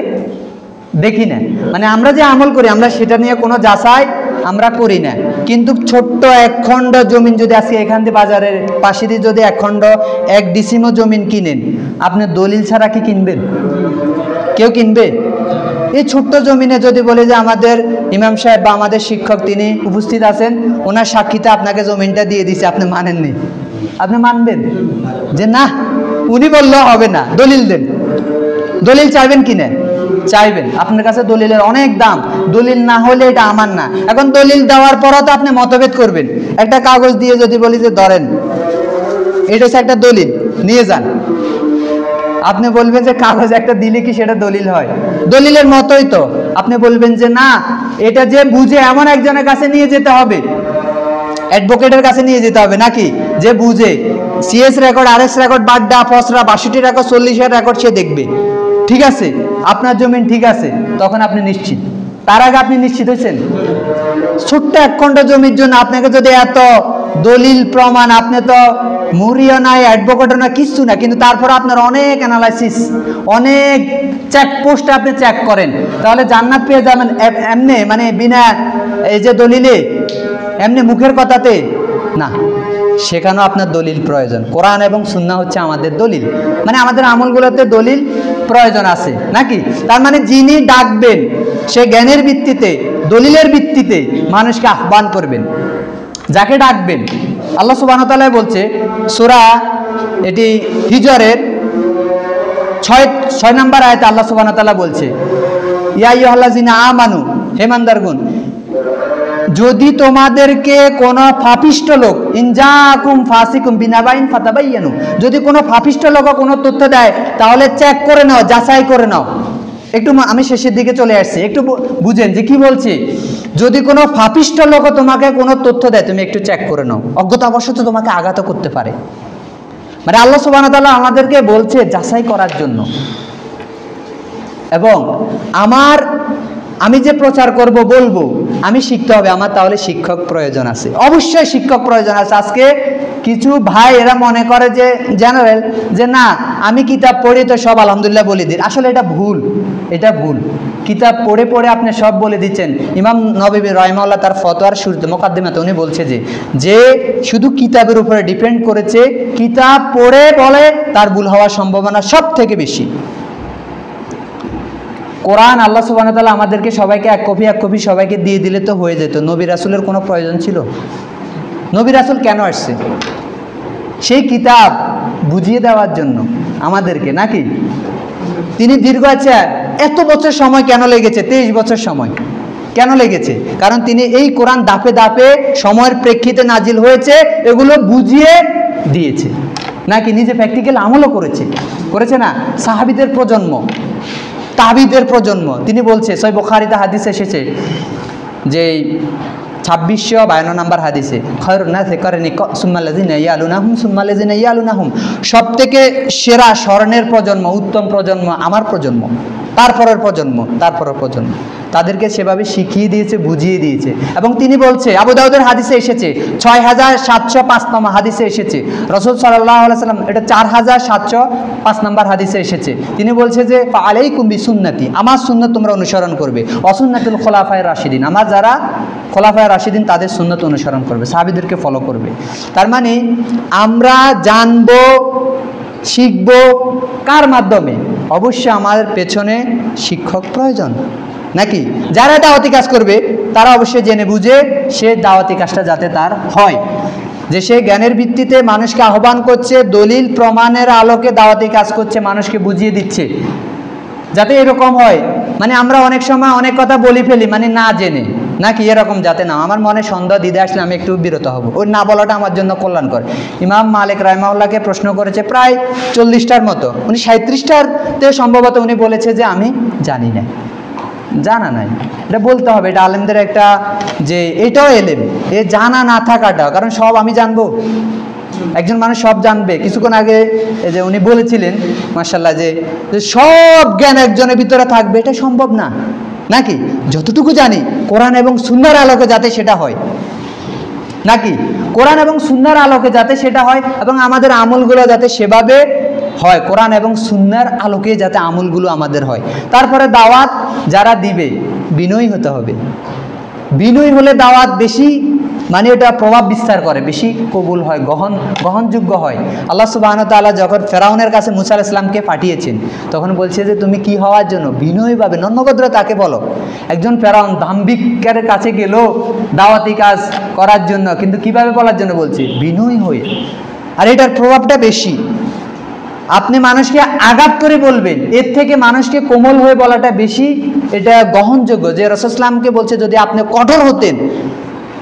দেখি না। মানে আমরা যে আমল করি আমরা সেটা নিয়ে কোনো যাচাই আমরা করি না। কিন্তু ছোট্ট 1 খণ্ড জমিন যদি আজকে এখান থেকে বাজারের পাশে দিয়ে যদি 1 খণ্ড 1 ডিসিমো জমিন কিনেন, আপনি দলিল ছাড়া কি কিনবেন? কেউ কিনবে? এই ছোট্ট জমিনে যদি বলে যে আমাদের ইমাম সাহেব বা আমাদের শিক্ষক তিনি উপস্থিত আছেন, ওনার সাক্ষীতে আপনাকে জমিনটা দিয়ে দিছে, আপনি মানেননি, আপনি মানবেন যে না উনি বললেও হবে না, দলিল দেন। দলিল চাইবেন কিনা? চাইবেন। আপনার কাছে দলিলের অনেক দাম, দলিল না হলে এটা আমার না। এখন দলিল দেওয়ার পরও তো আপনি মতভেদ করবেন। একটা কাগজ দিয়ে যদি বলি যে ধরেন এটা হচ্ছে একটা দলিল, নিয়ে যান, আপনি বলবেন যে কাগজ একটা দিলে কি সেটা দলিল হয়? দলিলের মতোই তো। আপনি বলবেন যে না, এটা যে বুঝে এমন একজনের কাছে নিয়ে যেতে হবে, অ্যাডভোকেটের কাছে নিয়ে যেতে হবে, নাকি যে বুঝে সিএস রেকর্ড, আরএস রেকর্ড, বাড্ডা, ফসরা, 62 রেকর্ড, 40 রেকর্ড সে দেখবে, ঠিক আছে আপনার জমিন ঠিক আছে, তখন আপনি নিশ্চিত। তার আগে আপনি নিশ্চিত হয়েছেন? ছোট্ট 1 খণ্ড জমির জন্য আপনাকে যদি এত দলিল প্রমাণ, আপনি তো মুরিও নাই, অ্যাডভোকেটও না, কিচ্ছু না, কিন্তু তারপর আপনার অনেক অ্যানালাইসিস, অনেক চেকপোস্ট আপনি চেক করেন, তাহলে জান্নাত পেয়ে যাবেন এমনি, মানে বিনা এই যে দলিলে, এমনি মুখের কথাতে না। সেখানেও আপনার দলিল প্রয়োজন। কোরআন এবং সুন্নাহ হচ্ছে আমাদের দলিল, মানে আমাদের আমলগুলোতে দলিল প্রয়োজন আছে, নাকি? তার মানে যিনি ডাকবেন সে জ্ঞানের ভিত্তিতে, দলিলের ভিত্তিতে মানুষকে আহ্বান করবেন। যাকে ডাকবেন, আল্লাহ সুবহানাহু ওয়া তাআলা বলছে সূরা এটি হিজরের 6 নম্বর আয়াতে আল্লাহ সুবহানাহু ওয়া তাআলা বলছে ইয়া আইয়ুহাল্লাযিনা আমানু, হে ইমানদারগণ, যদি তোমাদেরকে কোনো পাপিষ্ঠ লোক, ইনজাকুম ফাসিকুম বিনাবাইন ফাতাবায়ানু, যদি কোনো পাপিষ্ঠ লোক কোনো তথ্য দেয় তাহলে চেক করে নাও, যাচাই করে নাও। একটু আমি শেষের দিকে চলে আসছি, একটু বুঝেন যে কি বলছি। যদি কোনো পাপিষ্ঠ লোক তোমাকে কোনো তথ্য দেয়, তুমি একটু চেক করে নাও, অজ্ঞতাবশত তোমাকে আঘাত করতে পারে। মানে আল্লাহ সুবহানাহু ওয়া তাআলা আমাদেরকে বলছে যাচাই করার জন্য। এবং আমি যে প্রচার করব, বলবো, আমি শিখতে হবে, আমার তাহলে শিক্ষক প্রয়োজন আছে, অবশ্যই শিক্ষক প্রয়োজন আছে। আজকে কিছু ভাই এরা মনে করে যে জেনারেল, যে না আমি কিতাব পড়ি তো সব আলহামদুলিল্লাহ বলে দিই। আসলে এটা ভুল, এটা ভুল। কিতাব পড়ে পড়ে আপনি সব বলে দিচ্ছেন। ইমাম নববী রাহিমাহুল্লাহ তার ফতোয়ার শুরুতে মুকাদ্দিমাতে উনি বলছে যে শুধু কিতাবের উপরে ডিপেন্ড করেছে, কিতাব পড়ে বলে তার ভুল হওয়ার সম্ভাবনা সব থেকে বেশি। কোরআন আল্লাহ সুবহানাহু ওয়া তাআলা আমাদেরকে সবাইকে এক কপি সবাইকে দিয়ে দিলে তো হয়ে যেত, নবী রাসূলের কোনো প্রয়োজন ছিল? নবী রাসূল কেন আসছে? সেই কিতাব বুঝিয়ে দেওয়ার জন্য আমাদেরকে, নাকি? তিনি দীর্ঘ এত বছর সময় কেন লেগেছে? 23 বছর সময় কেন লেগেছে? কারণ তিনি এই কোরআন ধাপে ধাপে সময়ের প্রেক্ষিতে নাজিল হয়েছে, এগুলো বুঝিয়ে দিয়েছে, নাকি নিজে প্র্যাকটিক্যাল আমলও করেছে না? সাহাবীদের প্রজন্ম, তাবিদের প্রজন্ম, তিনি বলছে, সহিহ বুখারীতে হাদিস এসেছে যে 2652 নম্বর হাদিসে, খায়রুন নাসি কারনি সুম্মাল্লাযিনা ইয়ালুনাহুম, সব থেকে সেরা স্বর্ণের প্রজন্ম, উত্তম প্রজন্ম আমার প্রজন্ম, তারপরের প্রজন্ম, তাদেরকে সেভাবে শিখিয়ে দিয়েছে, বুঝিয়ে দিয়েছে। এবং তিনি বলছে, আবু দাউদের হাদিসে এসেছে, 6705 নম্বর হাদিসে এসেছে, রাসূল সাল্লাল্লাহু আলাইহি ওয়াসাল্লাম এটা 4705 নম্বর হাদিসে এসেছে। তিনি বলছে যে আলাইকুম বিসুন্নতি, আমার সুন্নাত তোমরা অনুসরণ করবে, ওয়াসুন্নাতুল খুলাফায়ে রাশিদিন, আমার যারা খোলাফায়ে রাশিদিন তাদের সুন্নাত অনুসরণ করবে, সাহাবীদেরকে ফলো করবে। তার মানে আমরা জানবো, শিখবো কার মাধ্যমে? অবশ্যই আমাদের পেছনে শিক্ষক প্রয়োজন, নাকি? যারা দাওয়াতি কাজ করবে তারা অবশ্যই জেনে বুঝে সে দাওয়াতি কাজটা যাতে তার হয়, যে সে জ্ঞানের ভিত্তিতে মানুষকে আহ্বান করছে, দলিল প্রমাণের আলোকে দাওয়াতি কাজ করছে, মানুষকে বুঝিয়ে দিচ্ছে, যাতে এরকম হয়। মানে আমরা অনেক সময় অনেক কথা বলি ফেলি মানে না জেনে, নাকি? এরকম যাতে না, আমার মনে সন্দেহ দ্বিধা আসলে আমি একটু বিরত হব, ওই না বলাটা আমার জন্য কল্যাণকর। ইমাম মালিক রাহিমাহুল্লাহকে প্রশ্ন করেছে প্রায় 40টার মতো, উনি 37টাতে সম্ভবত উনি বলেছে যে আমি জানি না, জানা নাই। এটা বলতে হবে, এটা আলেমদের একটা, যে এটাও এলেম, এ জানা না থাকাটা, কারণ সব আমি জানবো, একজন মানুষ সব জানবে। কিছুক্ষণ আগে এই যে উনি বলেছিলেন মাশাআল্লাহ, যে সব জ্ঞান একজনের ভিতরে থাকবে, এটা সম্ভব না, নাকি? যতটুকু জানি কোরআন এবং সুন্নাহর আলোকে যাতে সেটা হয়, নাকি? কোরআন এবং সুন্নাহর আলোকে যাতে সেটা হয়, এবং আমাদের আমলগুলো যাতে সেভাবে হয়, কোরআন এবং সুন্নাহর আলোকে যাতে আমলগুলো আমাদের হয়। তারপরে দাওয়াত যারা দিবে বিনয়ী হতে হবে, বিনয়ী হলে দাওয়াত বেশি মানে এটা প্রভাব বিস্তার করে, বেশি কবুল হয়, গ্রহণযোগ্য হয়। আল্লাহ সুবহানাহু ওয়া তাআলা যখন ফেরাউনের কাছে মুসা আলাইহিস সালামকে পাঠিয়েছেন, তখন বলছে যে তুমি কি হওয়ার জন্য? বিনয়ীভাবে, নম্রভদ্র তাকে বলো। একজন ফেরাউন দাম্ভিকের কাছে গেল দাওয়াতি কাজ করার জন্য, কিন্তু কিভাবে বলার জন্য বলছে? বিনয়ী হয়ে। আর এটার প্রভাবটা বেশি, আপনি মানুষকে আঘাত করে বলবেন, এর থেকে মানুষকে কোমল হয়ে বলাটা বেশি এটা গ্রহণযোগ্য। যে রাসূল সাল্লাল্লাহু আলাইহি ওয়াসাল্লামকে বলছে যদি আপনি কঠোর হতেন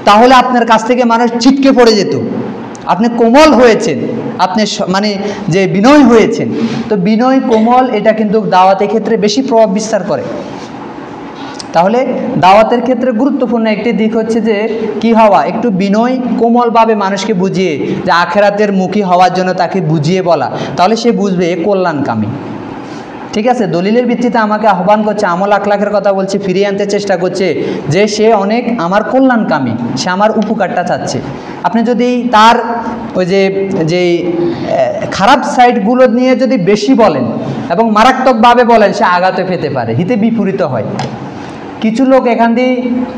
তাহলে আপনার কাছ থেকে মানুষ ছিটকে পড়ে যেত, আপনি কোমল হয়েছেন, আপনি মানে যে বিনয় হয়েছেন, তো বিনয় কোমল এটা কিন্তু দাওয়াতের ক্ষেত্রে বেশি প্রভাব বিস্তার করে। তাহলে দাওয়াতের ক্ষেত্রে গুরুত্বপূর্ণ একটি দিক হচ্ছে যে কি হওয়া, একটু বিনয় কোমলভাবে মানুষকে বুঝিয়ে, যে আখেরাতের মুখী হওয়ার জন্য তাকে বুঝিয়ে বলা, তাহলে সে বুঝবে এ কল্যাণকামী। ঠিক আছে, দলিলের ভিত্তিতে আমাকে আহ্বান করছে, আমল আখলাকের কথা বলছে, ফিরিয়ে আনতে চেষ্টা করছে, যে সে অনেক আমার কল্যাণকামী, সে আমার উপকারটা চাচ্ছে। আপনি যদি তার ওই যে খারাপ সাইডগুলো নিয়ে যদি বেশি বলেন এবং মারাত্মকভাবে বলেন, সে আঘাতে পেতে পারে, হিতে বিপরীত হয়। কিছু লোক এখান দিয়ে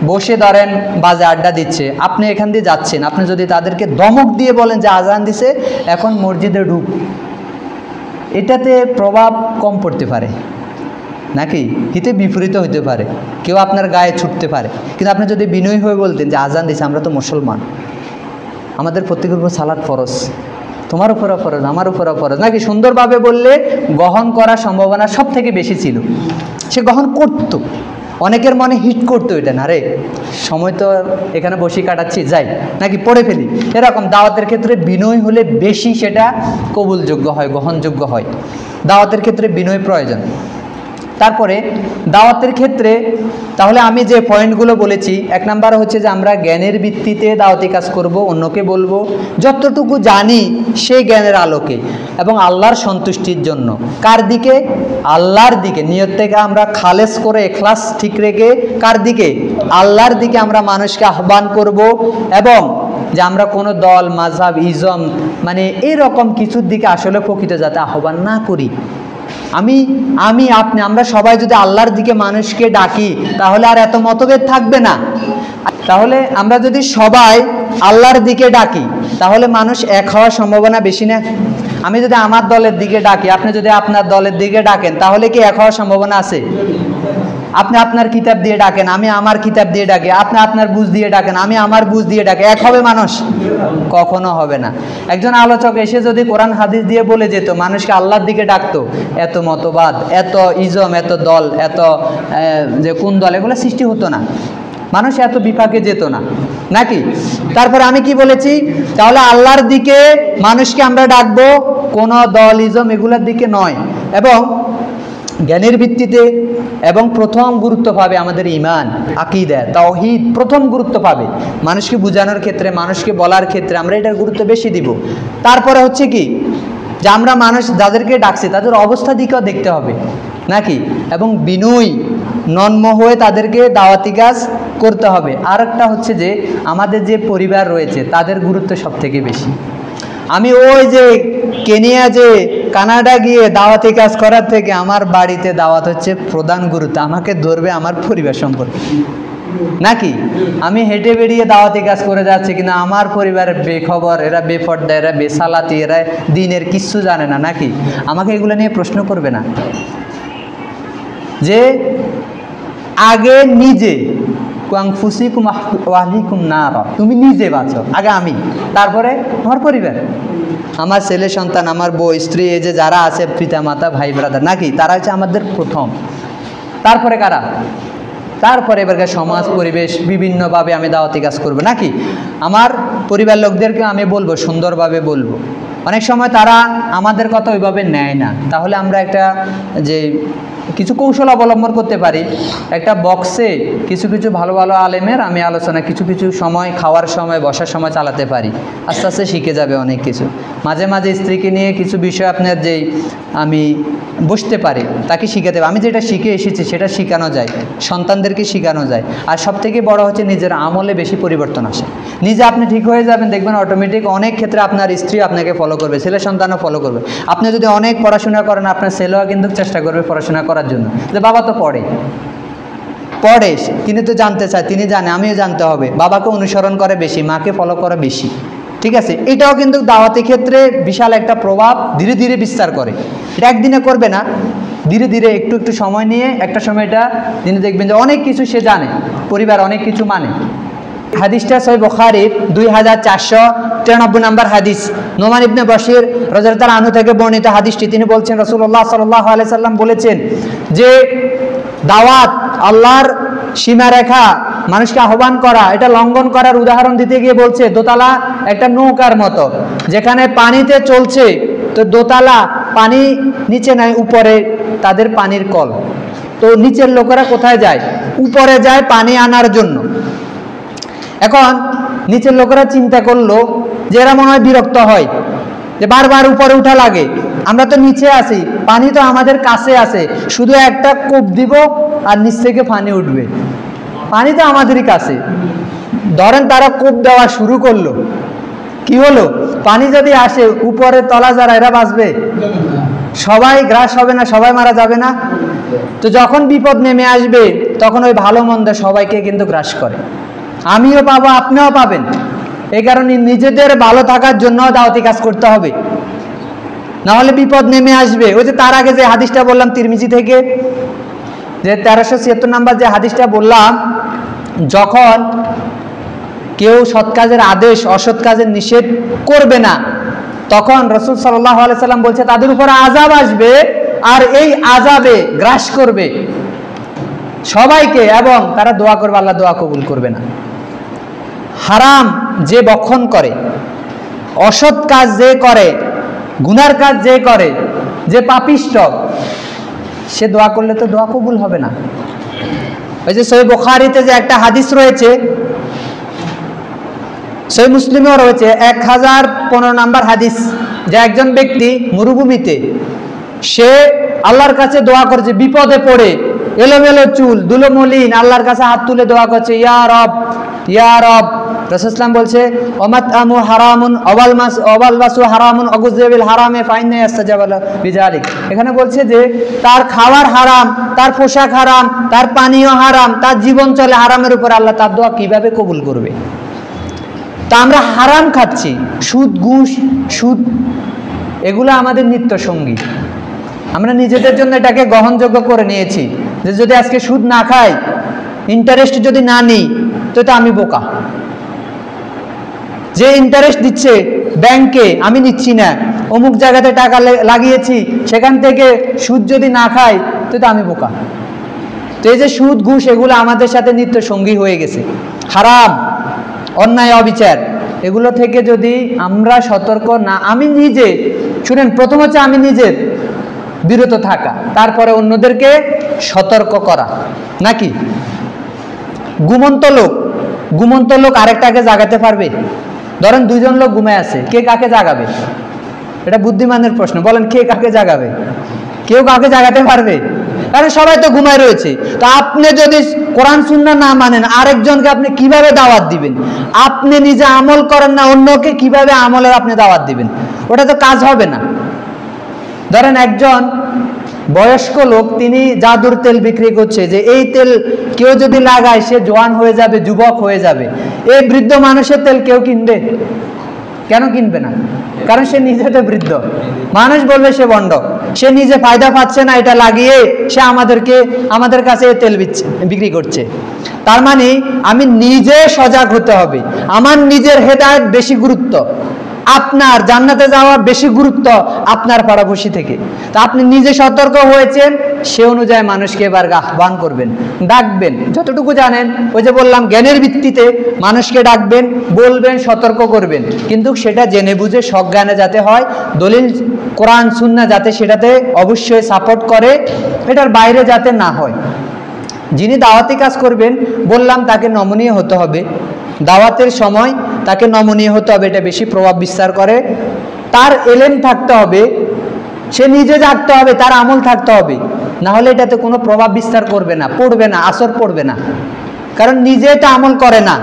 বসে ধরেন বাজে আড্ডা দিচ্ছে, আপনি এখান দিয়ে যাচ্ছেন, আপনি যদি তাদেরকে ধমক দিয়ে বলেন যে আজান দিছে এখন মসজিদে ঢুক, এটাতে প্রভাব কম পড়তে পারে, নাকি? হিতে বিপরীত হইতে পারে, কেউ আপনার গায়ে ছুটতে পারে। কিন্তু আপনি যদি বিনয়ী হয়ে বলতেন যে আজান দিছে, আমরা তো মুসলমান, আমাদের প্রত্যেকের উপর সালাত ফরজ, তোমার উপরও ফরজ, আমার উপরও ফরজ, নাকি? সুন্দরভাবে বললে গ্রহণ করার সম্ভাবনা সব থেকে বেশি ছিল, সে গ্রহণ করতো। অনেকের মনে হিট করতো এটা, না রে সময় তো এখানে বসে কাটাচ্ছি, যাই নাকি পড়ে ফেলি, এরকম। দাওয়াতের ক্ষেত্রে বিনয় হলে বেশি সেটা কবুলযোগ্য হয়, গ্রহণযোগ্য হয়। দাওয়াতের ক্ষেত্রে বিনয় প্রয়োজন। তারপরে দাওয়াতের ক্ষেত্রে তাহলে আমি যে পয়েন্টগুলো বলেছি, 1 নাম্বার হচ্ছে যে আমরা জ্ঞানের ভিত্তিতে দাওয়াতি কাজ করব, অন্যকে বলবো যতটুকু জানি সেই জ্ঞানের আলোকে এবং আল্লাহর সন্তুষ্টির জন্য। কার দিকে? আল্লাহর দিকে। নিয়ত থেকে আমরা খালেস করে ইখলাস ঠিক রেখে কার দিকে? আল্লাহর দিকে আমরা মানুষকে আহ্বান করব, এবং যে আমরা কোনো দল, মাযহাব, ইজম মানে এরকম কিছুর দিকে আসলে প্রকৃত যাতে আহ্বান না করি। আমি আপনি আমরা সবাই যদি আল্লাহর দিকে মানুষকে ডাকি, তাহলে আর এত মতভেদ থাকবে না। তাহলে আমরা যদি সবাই আল্লাহর দিকে ডাকি, তাহলে মানুষ এক হওয়ার সম্ভাবনা বেশি না? আমি যদি আমার দলের দিকে ডাকি, আপনি যদি আপনার দলের দিকে ডাকেন, তাহলে কি এক হওয়ার সম্ভাবনা আছে? আপনি আপনার কিতাব দিয়ে ডাকেন, আমি আমার কিতাব দিয়ে ডাকি, আপনি আপনার বুঝ দিয়ে ডাকেন, আমি আমার বুঝ দিয়ে ডাকি, এক হবে মানুষ? কখনো হবে না। একজন আলোচক এসে যদি কোরআন হাদিস দিয়ে বলে যেত, মানুষকে আল্লাহর দিকে ডাকতো, এত মতবাদ, এত ইজম, এত দল, এত যে কোন দল, এগুলো সৃষ্টি হতো না, মানুষ এত বিপাকে যেত না, নাকি? তারপরে আমি কি বলেছি, তাহলে আল্লাহর দিকে মানুষকে আমরা ডাকবো, কোনো দল ইজম এগুলোর দিকে নয়, এবং জ্ঞানের ভিত্তিতে, এবং প্রথম গুরুত্ব পাবে আমাদের ঈমান, আকীদা, তাওহীদ প্রথম গুরুত্ব পাবে মানুষকে বোঝানোর ক্ষেত্রে, মানুষকে বলার ক্ষেত্রে আমরা এটার গুরুত্ব বেশি দিব। তারপরে হচ্ছে কি, যে আমরা মানুষ যাদেরকে ডাকছি তাদের অবস্থা দিকেও দেখতে হবে, নাকি? এবং বিনয়ী নন্ম হয়ে তাদেরকে দাওয়াতি কাজ করতে হবে। আর একটা হচ্ছে যে আমাদের যে পরিবার রয়েছে তাদের গুরুত্ব সব থেকে বেশি। আমি ওই যে কেনিয়া যে কানাডা গিয়ে দাওয়াতি কাজ করার থেকে আমার বাড়িতে দাওয়াত হচ্ছে প্রধান গুরুত্ব, আমাকে ধরবে আমার পরিবার সম্পর্কে, নাকি? আমি হেঁটে বেরিয়ে দাওয়াতি কাজ করে যাচ্ছি, কিন্তু আমার পরিবারের বেখবর, এরা বেপর্দা, এরা বেসালাতি, এরা দিনের কিচ্ছু জানে না, নাকি? আমাকে এগুলো নিয়ে প্রশ্ন করবে না। যে আগে নিজে তুমি নিজে বাঁচো, আগে আমি, তারপরে আমার পরিবার, আমার ছেলে সন্তান, আমার বউ, স্ত্রী, এই যে যারা আছে পিতা মাতা, ভাই ব্রাদার, নাকি? তারা হচ্ছে আমাদের প্রথম। তারপরে কারা? তারপরে এবারকার সমাজ, পরিবেশ, বিভিন্নভাবে আমি দাওয়াতি কাজ করবো, নাকি? আমার পরিবার লোকদেরকে আমি বলবো, সুন্দরভাবে বলবো। অনেক সময় তারা আমাদের কথা ওইভাবে নেয় না, তাহলে আমরা একটা যে কিছু কৌশল অবলম্বন করতে পারি। একটা বক্সে কিছু কিছু ভালো ভালো আলেমের আমি আলোচনা কিছু কিছু সময়, খাওয়ার সময়, বসার সময় চালাতে পারি, আস্তে আস্তে শিখে যাবে অনেক কিছু। মাঝে মাঝে স্ত্রীকে নিয়ে কিছু বিষয় আপনার যেই আমি বসতে পারি, তাকে শিখাতে পারি। আমি যেটা শিখে এসেছি সেটা শেখানো যায়, সন্তানদেরকে শেখানো যায়। আর সবথেকে বড় হচ্ছে নিজের আমলে বেশি পরিবর্তন আসে। নিজে আপনি ঠিক হয়ে যাবেন, দেখবেন অটোমেটিক অনেক ক্ষেত্রে আপনার স্ত্রী আপনাকে ফলো করবে, ছেলে সন্তানও ফলো করবে। আপনি যদি অনেক পড়াশোনা করেন, আপনার ছেলেও কিন্তু চেষ্টা করবে পড়াশোনা করার জন্য, যে বাবা তো পড়ে তিনি তো জানতে চায়, তিনি জানে, আমিও জানতে হবে। বাবাকে অনুসরণ করে বেশি, মাকে ফলো করে বেশি, ঠিক আছে? এটাও কিন্তু দাওয়াতি ক্ষেত্রে বিশাল একটা প্রভাব ধীরে ধীরে বিস্তার করে। এটা একদিনে করবে না, ধীরে ধীরে একটু একটু সময় নিয়ে একটা সময় এটা তিনি দেখবেন যে অনেক কিছু সে জানে, পরিবার অনেক কিছু মানে। হাদিসটা সহিহ বুখারীর 2493 নম্বর হাদিস, নোমান ইবনে বশির রাদিয়াল্লাহু আনহু থেকে বর্ণিত হাদিসটি। তিনি বলছেন, রাসূলুল্লাহ সাল্লাল্লাহু আলাইহি সাল্লাম বলেছেন যে দাওয়াত, আল্লাহর সীমারেখা, মানুষকে আহ্বান করা, এটা লঙ্ঘন করার উদাহরণ দিতে গিয়ে বলছে দোতলা একটা নৌকার মতো, যেখানে পানিতে চলছে, তো দোতলা পানি নিচে নাই, উপরে তাদের পানির কল, তো নিচের লোকেরা কোথায় যায়? উপরে যায় পানি আনার জন্য। এখন নিচের লোকেরা চিন্তা করলো যে এরা মনে হয় বিরক্ত হয়, যে বারবার উপরে উঠা লাগে, আমরা তো নিচে আছি, পানি তো আমাদের কাছে আছে, শুধু একটা কূপ দিব আর নিচ থেকে পানি উঠবে, পানি তো আমাদেরই কাছে। ধরেন তারা কূপ দেওয়া শুরু করলো, কি হলো? পানি যদি আসে, উপরে তলা যারা, এরা বাঁচবে? সবাই গ্রাস হবে না? সবাই মারা যাবে না? তো যখন বিপদ নেমে আসবে, তখন ওই ভালো মন্দ সবাইকে কিন্তু গ্রাস করে, আমিও পাবো, আপনিও পাবেন। এই কারণে নিজেদের ভালো থাকার জন্য দাওয়াতি কাজ করতে হবে, না হলে বিপদ নেমে আসবে। ওই যে তার আগে যে হাদিসটা বললাম তিরমিজি থেকে, যে 1376 নম্বর যে হাদিসটা বললাম, যখন কেউ সৎ কাজের আদেশ, অসৎ কাজের নিষেধ করবে না, তখন রাসূল সাল্লাল্লাহু আলাইহি সাল্লাম বলছে তাদের উপর আযাব আসবে, আর এই আযাবে গ্রাস করবে সবাইকে, এবং তারা দোয়া করবে, আল্লাহ দোয়া কবুল করবে না। হারাম যে বক্ষণ করে, অসৎ কাজ যে করে, গুনার কাজ যে করে, যে পাপিষ্ঠ, সে দোয়া করলে তো দোয়া কবুল হবে না। ওই যে সহিহ বুখারীতে যে একটা হাদিস রয়েছে, সহিহ মুসলিমেও রয়েছে 1015 নম্বর হাদিস, যে একজন ব্যক্তি মরুভূমিতে, সে আল্লাহর কাছে দোয়া করছে, বিপদে পড়ে, এলোমেলো চুল, দুলোমলিন, আল্লাহর কাছে হাত তুলে দোয়া করছে, ইয়া রব, ইয়া রব। রাসূল সাল্লাল্লাহু আলাইহি ওয়াসাল্লাম বলছে, ওমাতআমু হারামুন ওয়ালবাসু হারামুন ওয়াগুযবিল হারামে ফাইন্না ইস্তাজাবা বিযালিক। এখানে বলছে যে তার খাবার হারাম, তার পোশাক হারাম, তার পানীয় হারাম, তার জীবন চলে হারামের উপর, আল্লাহ তার দোয়া কিভাবে কবুল করবে? তা আমরা হারাম খাচ্ছি, সুদ, ঘুষ, সুদ, এগুলো আমাদের নিত্য সঙ্গী। আমরা নিজেদের জন্য এটাকে গ্রহণযোগ্য করে নিয়েছি, যে যদি আজকে সুদ না খাই, ইন্টারেস্ট যদি না নিই, তো আমি বোকা। যে ইন্টারেস্ট দিচ্ছে ব্যাংকে আমি নিচ্ছি না, অমুক জায়গাতে টাকা লাগিয়েছি, সেখান থেকে সুদ যদি না খাই, তো আমি বোকা। তো এই যে সুদ ঘুষ, এগুলো আমাদের সাথে নিত্য সঙ্গী হয়ে গেছে। হারাম, অন্যায়, অবিচার, এগুলো থেকে যদি আমরা সতর্ক না, আমি নিজে শুনেন, প্রথম হচ্ছে আমি নিজের বিরত থাকা, তারপরে অন্যদেরকে সতর্ক করা। নাকি ঘুমন্ত লোক আরেকটাকে জাগাতে পারবে? ধরেন দুইজন লোক ঘুমায় আছে, কে কাকে জাগাবে? এটা বুদ্ধিমানের প্রশ্ন। বলেন, কে কাকে জাগাবে? কেউ কাকে জাগাতে পারবে? কারণ সবাই তো ঘুমায় রয়েছে। তো আপনি যদি কোরআন সুন্নাহ না মানেন, আরেকজনকে আপনি কিভাবে দাওয়াত দিবেন? আপনি নিজে আমল করেন না, অন্যকে কিভাবে আমলের আপনি দাওয়াত দিবেন? ওটা তো কাজ হবে না। ধরেন একজন বয়স্ক লোক, তিনি জাদুর তেল বিক্রি করছে, যে এই তেল কেউ যদি লাগায় সে জওয়ান হয়ে যাবে, যুবক হয়ে যাবে। এই বৃদ্ধ মানুষের তেল কেউ কিনবে? কেন কিনবে না? কারণ সে নিজে তো বৃদ্ধ। মানুষ বলবে সে ভণ্ড, সে নিজে ফায়দা পাচ্ছে না, এটা লাগিয়ে সে আমাদের কাছে তেল বিক্রি করছে। তার মানে আমি নিজে সজাগ হতে হবে। আমার নিজের হেদায়েত বেশি গুরুত্ব, আপনার জান্নাতে যাওয়া বেশি গুরুত্ব আপনার পাড়াপড়শি থেকে। তা আপনি নিজে সতর্ক হয়েছেন, সে অনুযায়ী মানুষকে এবার আহ্বান করবেন, ডাকবেন, যতটুকু জানেন। ওই যে বললাম, জ্ঞানের ভিত্তিতে মানুষকে ডাকবেন, বলবেন, সতর্ক করবেন, কিন্তু সেটা জেনে বুঝে সজ্ঞানে যাতে হয়। দলিল কোরআন সুন্নাহ যাতে সেটাতে অবশ্যই সাপোর্ট করে, এটার বাইরে যাতে না হয়। যিনি দাওয়াতি কাজ করবেন, বললাম তাকে নমনীয় হতে হবে। দাওয়াতের সময় তাকে নমনীয় হতে হবে, এটা বেশি প্রভাব বিস্তার করে। তার এলেম থাকতে হবে, সে নিজে জাগতে হবে, তার আমল থাকতে হবে, না হলে এটাতে কোনো প্রভাব বিস্তার করবে না, পড়বে না, আসর পড়বে না। কারণ নিজে এটা আমল করে না,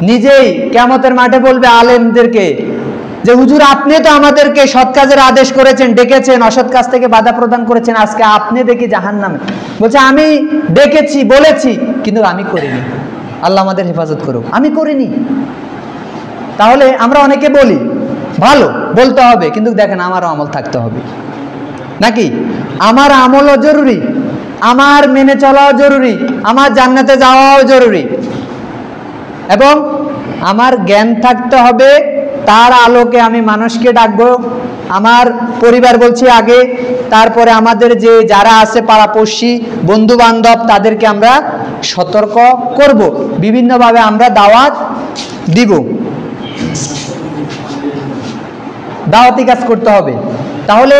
নিজেই কিয়ামতের মাঠে বলবে আলেমদেরকে যে হুজুর, আপনি তো আমাদেরকে সৎ কাজের আদেশ করেছেন, ডেকেছেন, অসৎ কাজ থেকে বাধা প্রদান করেছেন, আজকে আপনি দেখি জাহান্নামে। বলছে আমি ডেকেছি, বলেছি, কিন্তু আমি করিনি। আল্লাহ আমাদের হেফাজত করুক, আমি করিনি। তাহলে আমরা অনেকে বলি, ভালো, বলতে হবে, কিন্তু দেখেন আমারও আমল থাকতে হবে। নাকি আমার আমলও জরুরি, আমার মেনে চলাও জরুরি, আমার জান্নাতে যাওয়াও জরুরি, এবং আমার জ্ঞান থাকতে হবে। তার আলোকে আমি মানুষকে ডাকবো, আমার পরিবার বলছি আগে, তারপরে আমাদের যে যারা আছে পাড়াপড়শি, বন্ধু বান্ধব, তাদেরকে আমরা সতর্ক করব, বিভিন্নভাবে আমরা দাওয়াত দিব। দাওয়াতি কাজ করতে হবে। তাহলে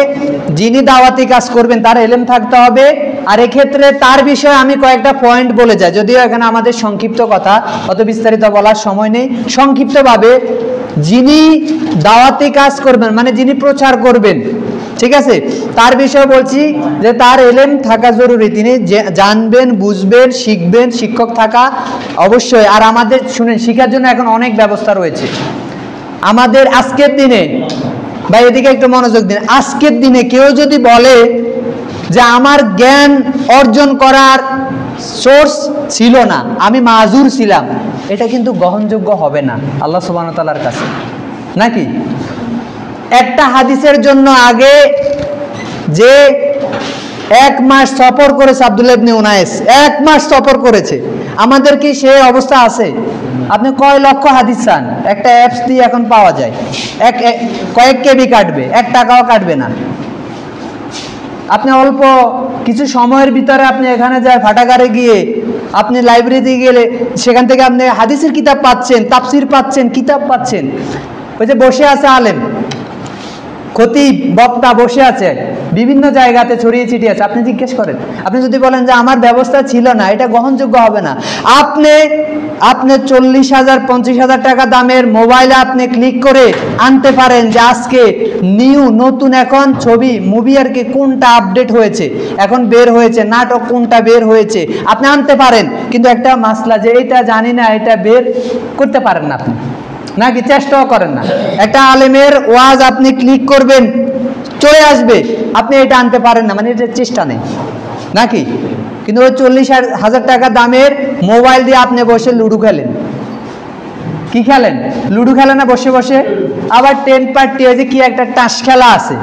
যিনি দাওয়াতি কাজ করবেন তার এলেম থাকতে হবে। আর এক্ষেত্রে তার বিষয়ে আমি কয়েকটা পয়েন্ট বলে যাই, যদিও এখানে আমাদের সংক্ষিপ্ত কথা, অত বিস্তারিত বলার সময় নেই। সংক্ষিপ্তভাবে, যিনি দাওয়াতি কাজ করবেন মানে যিনি প্রচার করবেন, ঠিক আছে, তার বিষয়ে বলছি যে তার এলেম থাকা জরুরি, তিনি জানবেন, বুঝবেন, শিখবেন, শিক্ষক থাকা অবশ্যই। আর আমাদের শুনেন, শিখার জন্য এখন অনেক ব্যবস্থা রয়েছে। আমাদের আজকের দিনে, ভাই এদিকে একটু মনোযোগ দিন, আজকের দিনে কেউ যদি বলে যে আমার জ্ঞান অর্জন করার সোর্স ছিল না, আমি মাজুর ছিলাম, এটা কিন্তু গ্রহণযোগ্য হবে না আল্লাহ সুবহানাহু ওয়া তাআলার কাছে। নাকি একটা হাদিসের জন্য আগে যে 1 মাস সফর করেছে আব্দুল্লাহ ইবনে উনাইস, 1 মাস সফর করেছে, আমাদের কি সে অবস্থা আছে? আপনি কয় লক্ষ হাদিস চান, একটা অ্যাপস দিয়ে এখন পাওয়া যায়, কয়েক কেবি কাটবে, 1 টাকাও কাটবে না। আপনি অল্প কিছু সময়ের ভিতরে আপনি এখানে যায়, ফাটাগারে গিয়ে আপনি লাইব্রেরিতে গেলে সেখান থেকে আপনি হাদিসের কিতাব পাচ্ছেন, তাফসির পাচ্ছেন, কিতাব পাচ্ছেন। ওই যে বসে আছে আলেম, খতিব, বক্তা বসে আছে, বিভিন্ন জায়গাতে ছড়িয়ে ছিটিয়ে আছে, আপনি জিজ্ঞেস করেন। আপনি যদি বলেন যে আমার ব্যবস্থা ছিল না, এটা গ্রহণযোগ্য হবে না। আপনি 40,000 50,000 টাকা দামের মোবাইলে আপনি ক্লিক করে আনতে পারেন যে আজকে নতুন এখন ছবি, মুভি আর কি কোনটা আপডেট হয়েছে, এখন বের হয়েছে, নাটক কোনটা বের হয়েছে, আপনি আনতে পারেন। কিন্তু একটা মাসলা যে এটা জানি না, এটা বের করতে পারেন না আপনি, নাকি চেষ্টাও করেন না। একটা আলেমের ওয়াজ আপনি ক্লিক করবেন, চলে আসবে, আপনি এটা আনতে পারেন না, মানে এটা চেষ্টা নেই, নাকি? কিন্তু ওই 40,000 টাকা দামের মোবাইল দিয়ে আপনি বসে লুডো খেলেন। কি খেলেন? লুডো খেলেন না বসে বসে। আবার 10 পার্টি, যে কি একটা টাস খেলা আছে,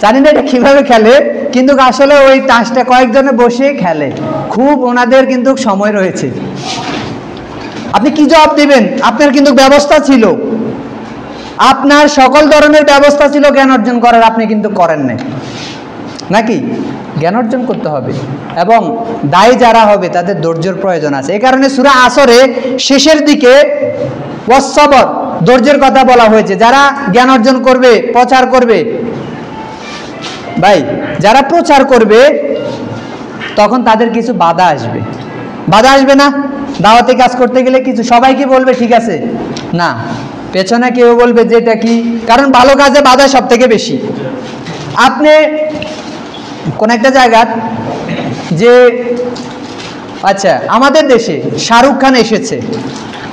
জানি না এটা কিভাবে খেলে, কিন্তু আসলে ওই তাসটা কয়েকজনে বসে খেলে, খুব ওনাদের কিন্তু সময় রয়েছে। আপনি কি জবাব দিবেন? আপনার কিন্তু ব্যবস্থা ছিল, আপনার সকল ধরনের ব্যবস্থা ছিল জ্ঞান অর্জন করার, আপনি কিন্তু করেন নাই, নাকি? জ্ঞান অর্জন করতে হবে এবং দায়ী যারা হবে তাদের ধৈর্যের প্রয়োজন আছে। এই কারণে সূরা আসরে শেষের দিকে ওয়াসসাবর, ধৈর্যের কথা বলা হয়েছে। যারা জ্ঞান অর্জন করবে, প্রচার করবে, ভাই যারা প্রচার করবে তখন তাদের কিছু বাধা আসবে। বাধা আসবে না? দাওয়াতি কাজ করতে গেলে কিছু, সবাই কি বলবে ঠিক আছে? না, পেছনে কেউ বলবে যে এটা কি, কারণ ভালো কাজে বাধা সব থেকে বেশি। আপনি কোন একটা জায়গা যে, আচ্ছা আমাদের দেশে শাহরুখ খান এসেছে,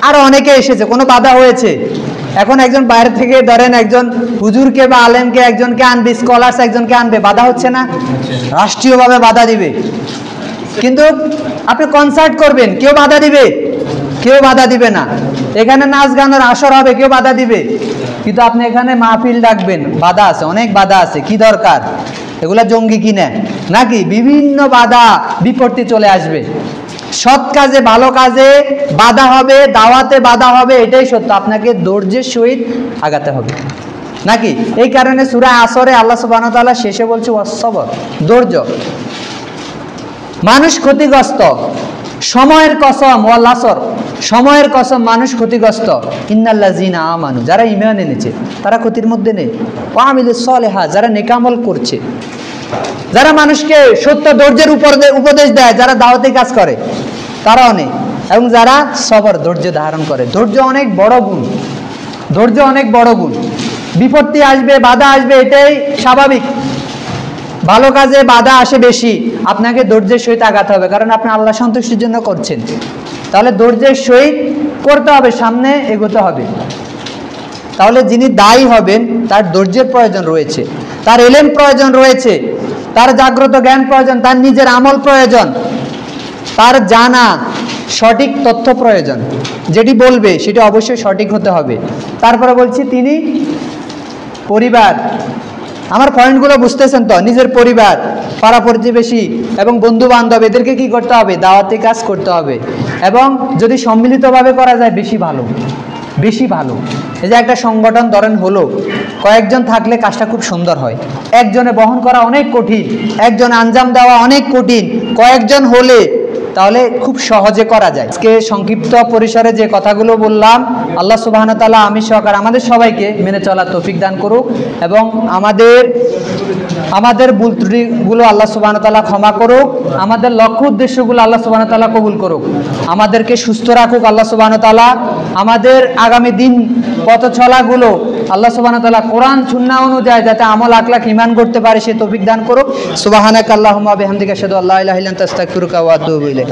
আরো অনেকে এসেছে, কোনো বাধা হয়েছে? এখন একজন বাইরে থেকে ধরেন একজন হুজুরকে বা আলেমকে একজনকে আনবে, স্কলার্স একজনকে আনবে, বাধা হচ্ছে না? রাষ্ট্রীয়ভাবে বাধা দিবে। কিন্তু আপনি কনসার্ট করবেন, কেউ বাধা দিবে? কেউ বাধা দিবে না। এখানে নাচ গানের আসর হবে, কেউ বাধা দিবে? কিন্তু আপনি এখানে মাহফিল ডাকবেন, বাধা আছে, অনেক বাধা আছে। কি দরকার? এগুলা জঙ্গি কিনে নাকি? বিভিন্ন বাধা বিপত্তি চলে আসবে। সৎ কাজে, ভালো কাজে বাধা হবে, দাওয়াতে বাধা হবে, এটাই সত্য। আপনাকে ধৈর্যের সহিত আগাতে হবে, নাকি? এই কারণে সূরা আসরে আল্লাহ সুবহানাহু ওয়া তাআলা শেষে বলছে ওয়াসসাবর, ধৈর্য। মানুষ ক্ষতিগ্রস্ত, সময়ের কসম, ওয়াল আসর, সময়ের কসম, মানুষ ক্ষতিগ্রস্ত। ইন্নাল্লাযিনা আমানু, যারা ঈমান এনেছে তারা ক্ষতির মধ্যে নেই। ওয়া আমিলুস সলিহাত, যারা নেক আমল করছে, যারা মানুষকে সত্য ধৈর্যের উপদেশ দেয়, যারা দাওয়াতি কাজ করে, তারাও নেই। এবং যারা সবর, ধৈর্য ধারণ করে। ধৈর্য অনেক বড় গুণ, ধৈর্য অনেক বড় গুণ। বিপত্তি আসবে, বাধা আসবে, এটাই স্বাভাবিক। ভালো কাজে বাধা আসে বেশি, আপনাকে ধৈর্যের সহিত আগাতে হবে, কারণ আপনি আল্লাহ সন্তুষ্টির জন্য করছেন। তাহলে ধৈর্যের সহিত করতে হবে, সামনে এগোতে হবে। তাহলে যিনি দায়ী হবেন তার ধৈর্যের প্রয়োজন রয়েছে, তার ইলম প্রয়োজন রয়েছে, তার জাগ্রত জ্ঞান প্রয়োজন, তার নিজের আমল প্রয়োজন, তার জানা সঠিক তথ্য প্রয়োজন। যেটি বলবে সেটি অবশ্যই সঠিক হতে হবে। তারপরে বলছি তিনি পরিবার, আমার পয়েন্টগুলো বুঝতেছেন তো? নিজের পরিবার, পাড়া প্রতিবেশী এবং বন্ধু বান্ধব, এদেরকে কি করতে হবে? দাওয়াতি কাজ করতে হবে। এবং যদি সম্মিলিতভাবে করা যায় বেশি ভালো, বেশি ভালো। এই যে একটা সংগঠন ধরেন হলো, কয়েকজন থাকলে কাজটা খুব সুন্দর হয়। একজনে বহন করা অনেক কঠিন, একজন আঞ্জাম দেওয়া অনেক কঠিন, কয়েকজন হলে তাহলে খুব সহজে করা যায়। আজকে সংক্ষিপ্ত পরিসরে যে কথাগুলো বললাম, আল্লাহ সুবহানাহু ওয়া তাআলা আমি সহকারে আমাদের সবাইকে মেনে চলার তৌফিক দান করুক এবং আমাদের ভুল ত্রুটিগুলো আল্লাহ সুবহানাহু ওয়া তাআলা ক্ষমা করুক, আমাদের লক্ষ্য উদ্দেশ্যগুলো আল্লাহ সুবহানাহু ওয়া তাআলা কবুল করুক, আমাদেরকে সুস্থ রাখুক আল্লাহ সুবহানাহু ওয়া তাআলা, আমাদের আগামী দিন পথ চলাগুলো আল্লাহ সুবহানাহু ওয়া তাআলা কোরআন সুন্নাহ অনুযায়ী যাতে আমল আখলাক ঈমান করতে পারে সে তৌফিক দান করুক। সুবহানাকা আল্লাহুম্মা বিহামদিকা আশহাদু আল্লা ইলাহা ইল্লা আনতা আস্তাগফিরুকা ওয়া আতুবু ইলাইক।